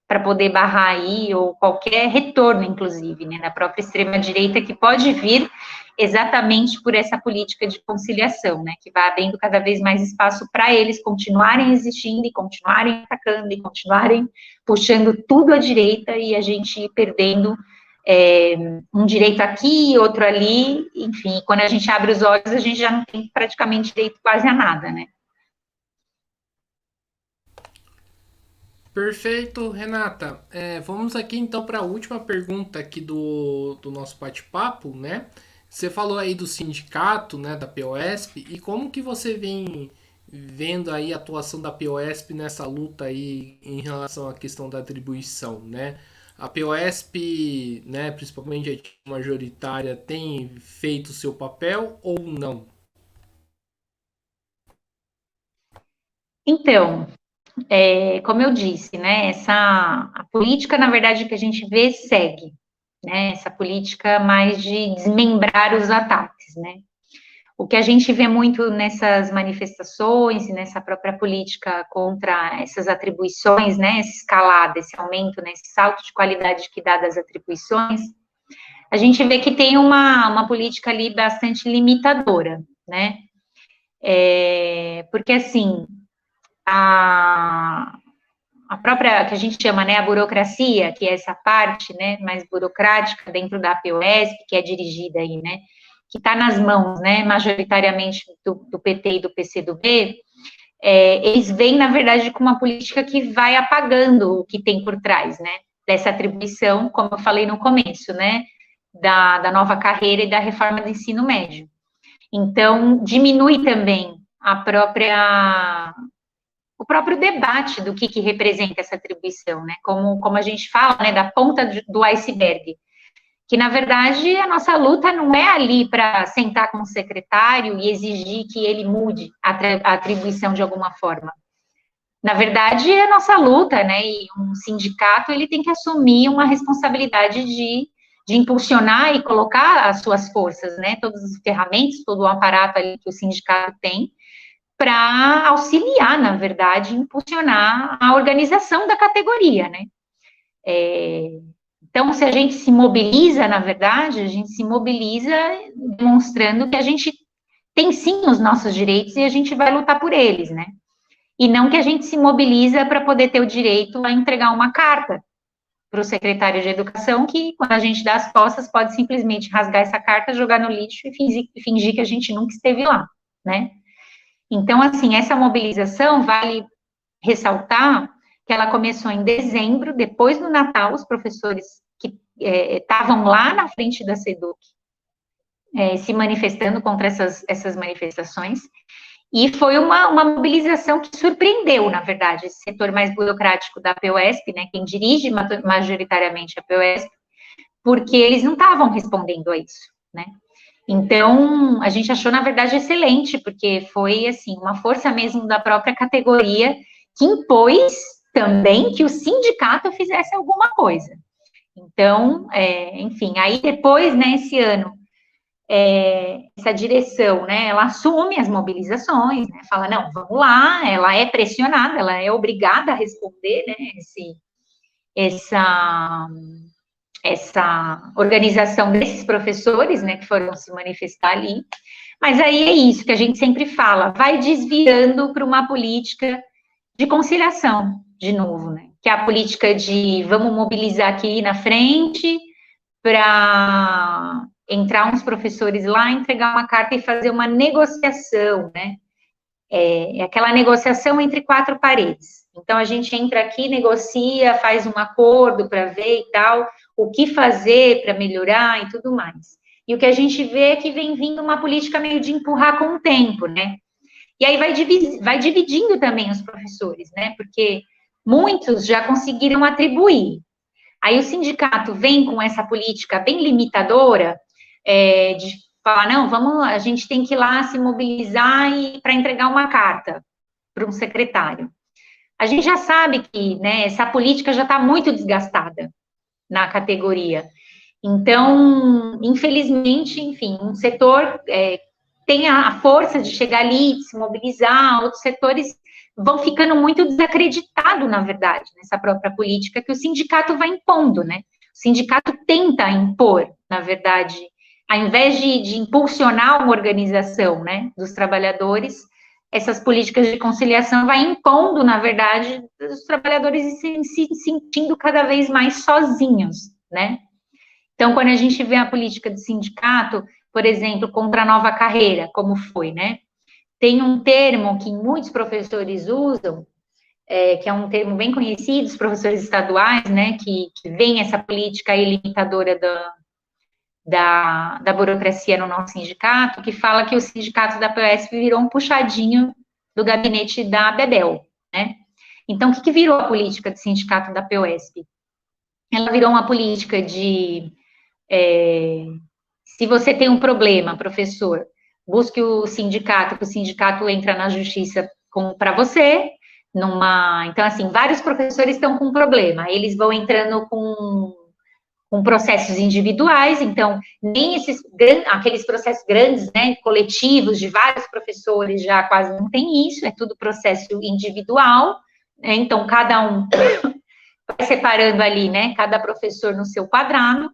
para poder barrar aí, ou qualquer retorno, inclusive, né, na própria extrema-direita, que pode vir exatamente por essa política de conciliação, né, que vai abrindo cada vez mais espaço para eles continuarem existindo e continuarem atacando e continuarem puxando tudo à direita e a gente perdendo um direito aqui, outro ali, enfim, quando a gente abre os olhos, a gente já não tem praticamente direito quase a nada, né. Perfeito, Renata. Vamos aqui então para a última pergunta aqui do nosso bate-papo, né? Você falou aí do sindicato, né, da POSP, e como que você vem vendo aí a atuação da POSP nessa luta aí em relação à questão da atribuição, né? A POSP, né, principalmente a majoritária, tem feito o seu papel ou não? Então, como eu disse, né, a política, na verdade, que a gente vê segue, né, essa política mais de desmembrar os ataques, né. O que a gente vê muito nessas manifestações e nessa própria política contra essas atribuições, né, essa escalada, esse aumento, né, esse salto de qualidade que dá das atribuições, a gente vê que tem uma política ali bastante limitadora, né, porque assim, a, a própria, que a gente chama, né, a burocracia, que é essa parte, né, mais burocrática dentro da POSP, que é dirigida aí, né, que está nas mãos, né, majoritariamente do PT e do PCdoB, eles vêm, na verdade, com uma política que vai apagando o que tem por trás, né, dessa atribuição, como eu falei no começo, né, da nova carreira e da reforma do ensino médio. Então, diminui também o próprio debate do que representa essa atribuição, né? Como a gente fala, né, da ponta do iceberg, que na verdade a nossa luta não é ali para sentar com o secretário e exigir que ele mude a atribuição de alguma forma. Na verdade, a nossa luta, né, e um sindicato, ele tem que assumir uma responsabilidade de impulsionar e colocar as suas forças, né, todas as ferramentas, todo o aparato ali que o sindicato tem, para auxiliar, na verdade, impulsionar a organização da categoria, né? Então, se a gente se mobiliza, na verdade, a gente se mobiliza demonstrando que a gente tem sim os nossos direitos e a gente vai lutar por eles, né? E não que a gente se mobiliza para poder ter o direito a entregar uma carta para o secretário de Educação, que quando a gente dá as costas, pode simplesmente rasgar essa carta, jogar no lixo e fingir que a gente nunca esteve lá, né? Então, assim, essa mobilização vale ressaltar que ela começou em dezembro, depois do Natal, os professores que estavam lá na frente da SEDUC se manifestando contra essas manifestações, e foi uma mobilização que surpreendeu, na verdade, esse setor mais burocrático da POSP, né, quem dirige majoritariamente a POSP, porque eles não estavam respondendo a isso, né. Então, a gente achou, na verdade, excelente, porque foi, assim, uma força mesmo da própria categoria que impôs também que o sindicato fizesse alguma coisa. Então, enfim, aí depois, né, esse ano, essa direção, né, ela assume as mobilizações, né, fala, não, vamos lá, ela é pressionada, ela é obrigada a responder, né, essa, essa organização desses professores, né, que foram se manifestar ali, mas aí é isso que a gente sempre fala, vai desviando para uma política de conciliação, de novo, né, que é a política de vamos mobilizar aqui na frente para entrar uns professores lá, entregar uma carta e fazer uma negociação, né, é aquela negociação entre quatro paredes. Então, a gente entra aqui, negocia, faz um acordo para ver e tal, o que fazer para melhorar e tudo mais. E o que a gente vê é que vem vindo uma política meio de empurrar com o tempo, né? E aí vai dividindo também os professores, né? Porque muitos já conseguiram atribuir. Aí o sindicato vem com essa política bem limitadora, de falar, não, vamos, a gente tem que ir lá se mobilizar para entregar uma carta para um secretário. A gente já sabe que, né, essa política já está muito desgastada na categoria. Então, infelizmente, enfim, um setor tem a força de chegar ali, de se mobilizar, outros setores vão ficando muito desacreditados, na verdade, nessa própria política que o sindicato vai impondo, né? O sindicato tenta impor, na verdade, ao invés de impulsionar uma organização, né, dos trabalhadores, essas políticas de conciliação vai impondo, na verdade, os trabalhadores se sentindo cada vez mais sozinhos, né? Então, quando a gente vê a política do sindicato, por exemplo, contra a nova carreira, como foi, né? Tem um termo que muitos professores usam, que é um termo bem conhecido, os professores estaduais, né, que vem essa política aí limitadora da burocracia no nosso sindicato, que fala que o sindicato da POSP virou um puxadinho do gabinete da Bebel, né? Então, o que virou a política do sindicato da POSP? Ela virou uma política de, se você tem um problema, professor, busque o sindicato, que o sindicato entra na justiça para você, então, assim, vários professores estão com problema, eles vão entrando com processos individuais, então, nem aqueles processos grandes, né, coletivos, de vários professores, já quase não tem isso, é tudo processo individual, né, então, cada um vai separando ali, né, cada professor no seu quadrado,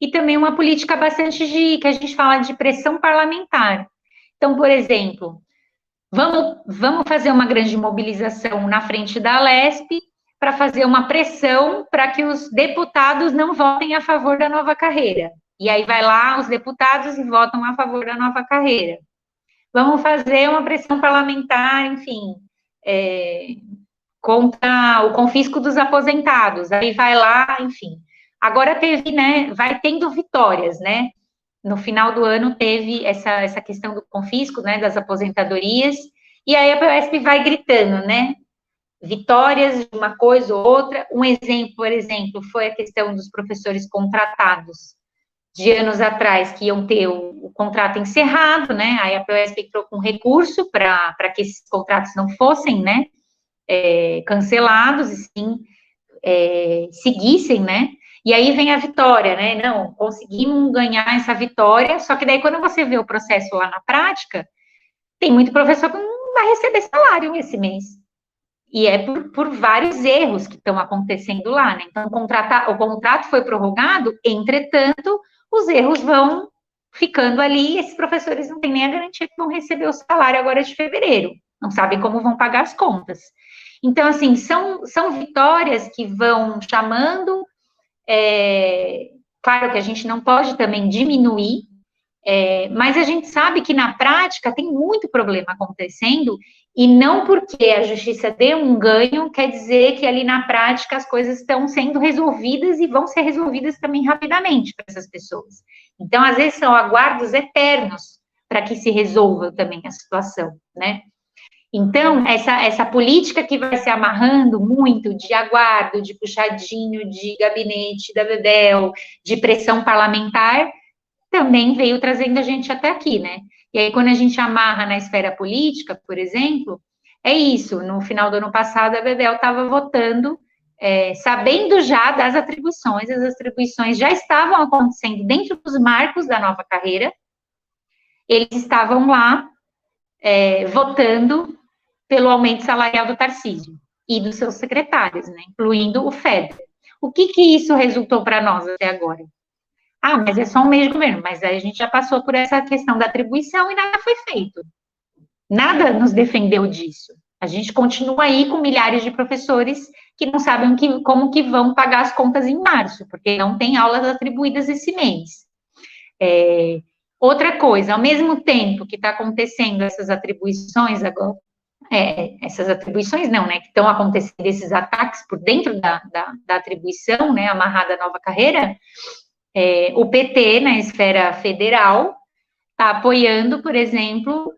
e também uma política bastante que a gente fala de pressão parlamentar. Então, por exemplo, vamos fazer uma grande mobilização na frente da Alesp para fazer uma pressão para que os deputados não votem a favor da nova carreira. E aí vai lá os deputados e votam a favor da nova carreira. Vamos fazer uma pressão parlamentar, enfim, contra o confisco dos aposentados. Aí vai lá, enfim. Agora teve, né, vai tendo vitórias, né? No final do ano teve essa questão do confisco, né, das aposentadorias, e aí a POSP vai gritando, né, vitórias de uma coisa ou outra. Um exemplo, por exemplo, foi a questão dos professores contratados de anos atrás, que iam ter o contrato encerrado, né, aí a POSP entrou com recurso para que esses contratos não fossem, né, cancelados, e sim, seguissem, né, e aí vem a vitória, né? Não, conseguimos ganhar essa vitória, só que daí quando você vê o processo lá na prática, tem muito professor que não vai receber salário esse mês. E é por vários erros que estão acontecendo lá, né? Então, o contrato foi prorrogado, entretanto, os erros vão ficando ali, e esses professores não têm nem a garantia que vão receber o salário agora de fevereiro, não sabem como vão pagar as contas. Então, assim, são vitórias que vão chamando. Claro que a gente não pode também diminuir, mas a gente sabe que na prática tem muito problema acontecendo, e não porque a justiça deu um ganho, quer dizer que ali na prática as coisas estão sendo resolvidas e vão ser resolvidas também rapidamente para essas pessoas. Então, às vezes, são aguardos eternos para que se resolva também a situação, né? Então, essa política que vai se amarrando muito de aguardo, de puxadinho, de gabinete da Bebel, de pressão parlamentar, também veio trazendo a gente até aqui, né? E aí, quando a gente amarra na esfera política, por exemplo, é isso. No final do ano passado, a Bebel estava votando, sabendo já das atribuições, as atribuições já estavam acontecendo dentro dos marcos da nova carreira, eles estavam lá votando pelo aumento salarial do Tarcísio e dos seus secretários, né, incluindo o FED. O que isso resultou para nós até agora? Ah, mas é só um mês de governo, mas aí a gente já passou por essa questão da atribuição e nada foi feito. Nada nos defendeu disso. A gente continua aí com milhares de professores que não sabem como que vão pagar as contas em março, porque não tem aulas atribuídas esse mês. Outra coisa, ao mesmo tempo que está acontecendo essas atribuições agora, essas atribuições não, né, que estão acontecendo esses ataques por dentro da atribuição, né, amarrada à nova carreira, o PT, na esfera federal, está apoiando, por exemplo,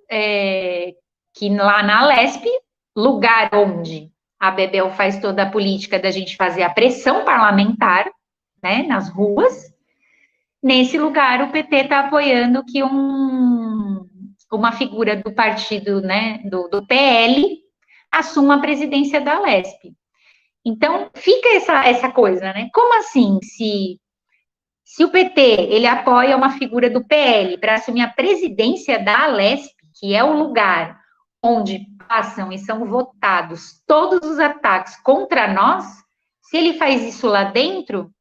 que lá na Alesp, lugar onde a Bebel faz toda a política da gente fazer a pressão parlamentar, né, nas ruas, nesse lugar o PT está apoiando que uma figura do partido, né, do PL, assuma a presidência da Alesp. Então, fica essa coisa, né? Como assim, se o PT, ele apoia uma figura do PL para assumir a presidência da Alesp, que é o lugar onde passam e são votados todos os ataques contra nós, se ele faz isso lá dentro,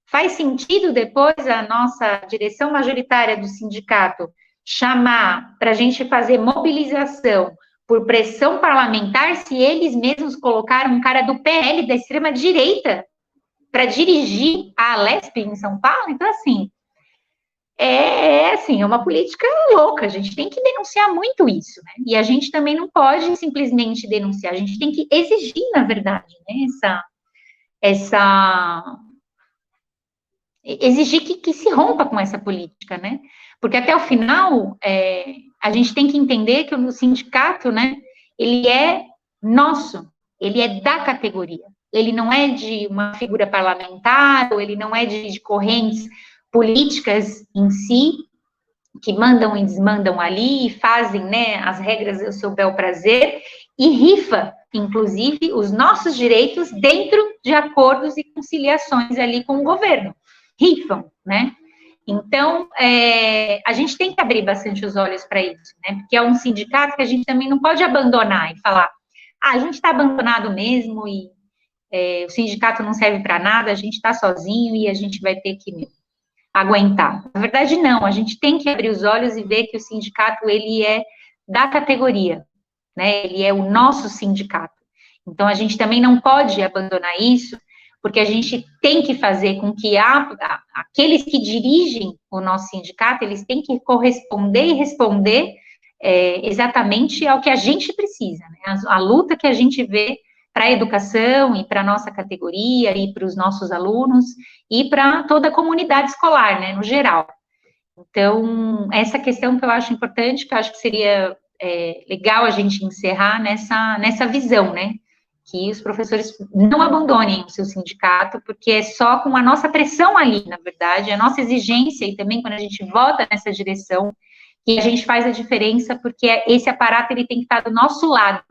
faz sentido depois a nossa direção majoritária do sindicato chamar para a gente fazer mobilização por pressão parlamentar, se eles mesmos colocaram um cara do PL, da extrema-direita, para dirigir a Alesp em São Paulo? Então, assim, assim, é uma política louca, a gente tem que denunciar muito isso, né? E a gente também não pode simplesmente denunciar, a gente tem que exigir, na verdade, né, exigir que se rompa com essa política, né? Porque até o final, a gente tem que entender que o sindicato, né, ele é nosso, ele é da categoria. Ele não é de uma figura parlamentar, ou ele não é de correntes políticas em si, que mandam e desmandam ali, e fazem, né, as regras ao seu bel prazer, e rifa, inclusive, os nossos direitos dentro de acordos e conciliações ali com o governo. Rifam, né? Então, a gente tem que abrir bastante os olhos para isso, né? Porque é um sindicato que a gente também não pode abandonar e falar, a gente está abandonado mesmo e o sindicato não serve para nada, a gente está sozinho e a gente vai ter que aguentar. Na verdade, não, a gente tem que abrir os olhos e ver que o sindicato, ele é da categoria, né? Ele é o nosso sindicato. Então, a gente também não pode abandonar isso, porque a gente tem que fazer com que aqueles que dirigem o nosso sindicato, eles têm que corresponder e responder exatamente ao que a gente precisa, né? A luta que a gente vê para a educação e para a nossa categoria e para os nossos alunos e para toda a comunidade escolar, né, no geral. Então, essa questão que eu acho importante, que eu acho que seria legal a gente encerrar nessa visão, né, que os professores não abandonem o seu sindicato, porque é só com a nossa pressão ali, na verdade, a nossa exigência e também quando a gente vota nessa direção, que a gente faz a diferença, porque esse aparato ele tem que estar do nosso lado,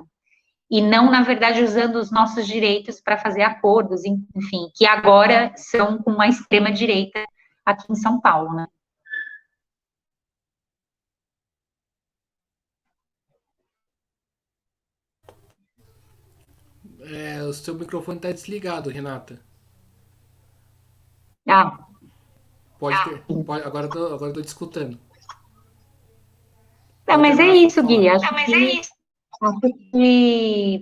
e não, na verdade, usando os nossos direitos para fazer acordos, enfim, que agora são com a extrema-direita aqui em São Paulo, né? O seu microfone está desligado, Renata. Ah, Pode ter. Pode, agora tô te escutando. não, Pode mas é agora isso, falar. Gui, que,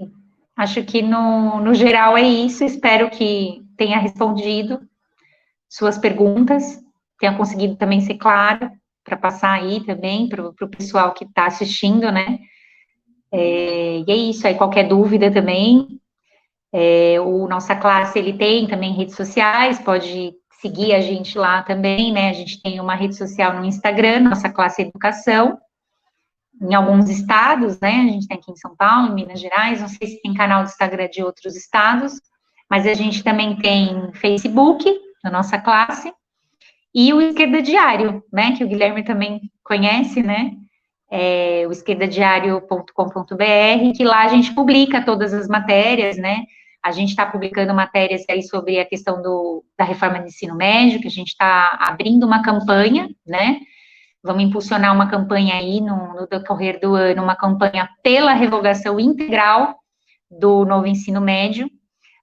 acho que no geral é isso, espero que tenha respondido suas perguntas, tenha conseguido também ser claro, para passar aí também para o pessoal que está assistindo, né? E é isso, aí qualquer dúvida também, o nossa classe, ele tem também redes sociais, pode seguir a gente lá também, né? A gente tem uma rede social no Instagram, nossa classe Educação, em alguns estados, né? A gente tem aqui em São Paulo, em Minas Gerais, não sei se tem canal do Instagram de outros estados, mas a gente também tem Facebook, da nossa classe, e o Esquerda Diário, né? Que o Guilherme também conhece, né? O esquerdadiario.com.br, que lá a gente publica todas as matérias, né? A gente está publicando matérias aí sobre a questão da reforma do ensino médio, que a gente está abrindo uma campanha, né? Vamos impulsionar uma campanha aí no decorrer do ano, uma campanha pela revogação integral do novo ensino médio.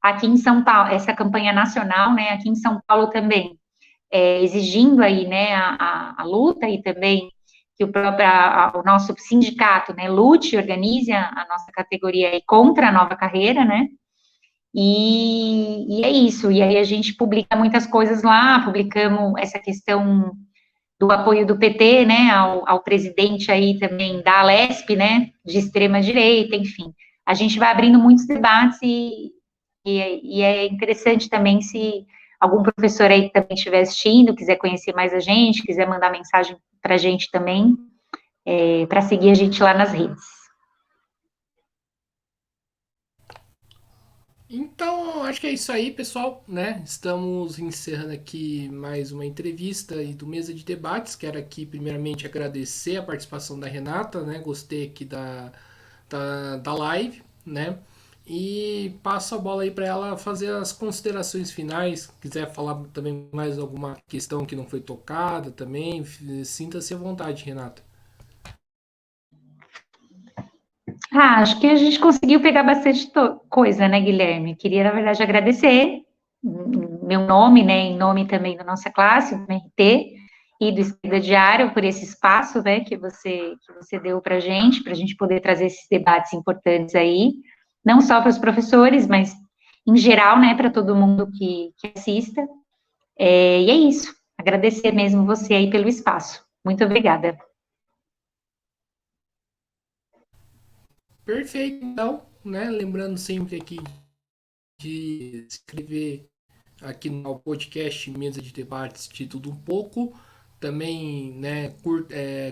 Aqui em São Paulo, essa campanha nacional, né? Aqui em São Paulo também, exigindo aí, né, a luta e também que o nosso sindicato, né, lute e organize a nossa categoria aí contra a nova carreira, né, e é isso, e aí a gente publica muitas coisas lá, publicamos essa questão do apoio do PT, né, ao presidente aí também da Alesp, né, de extrema direita, enfim, a gente vai abrindo muitos debates e é interessante também se algum professor aí que também estiver assistindo, quiser conhecer mais a gente, quiser mandar mensagem para a gente também, para seguir a gente lá nas redes. Então, acho que é isso aí, pessoal, né? Estamos encerrando aqui mais uma entrevista e do Mesa de Debates. Quero aqui, primeiramente, agradecer a participação da Renata, né? Gostei aqui da live, né? E passo a bola aí para ela fazer as considerações finais. Quiser falar também mais alguma questão que não foi tocada também, sinta-se à vontade, Renata. Acho que a gente conseguiu pegar bastante coisa, né, Guilherme? Queria, na verdade, agradecer meu nome, né, em nome também da nossa classe, do MRT, e do Esquerda Diário, por esse espaço, né, que você deu para a gente poder trazer esses debates importantes aí, não só para os professores, mas em geral, né, para todo mundo que assista. E é isso. Agradecer mesmo você aí pelo espaço. Muito obrigada. Perfeito, então, né? Lembrando sempre aqui de se inscrever aqui no podcast Mesa de Debates de Tudo Um Pouco, também, né,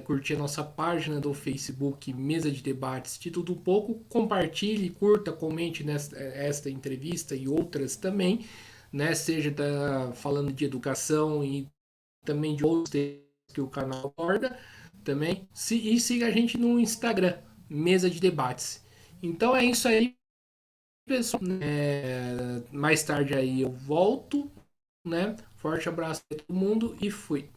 curtir a nossa página do Facebook, Mesa de Debates de Tudo Um Pouco. Compartilhe, curta, comente esta entrevista e outras também, né, seja falando de educação e também de outros temas que o canal aborda também. E siga a gente no Instagram, Mesa de Debates. Então é isso aí, pessoal. Mais tarde aí eu volto, né? Forte abraço a todo mundo e fui.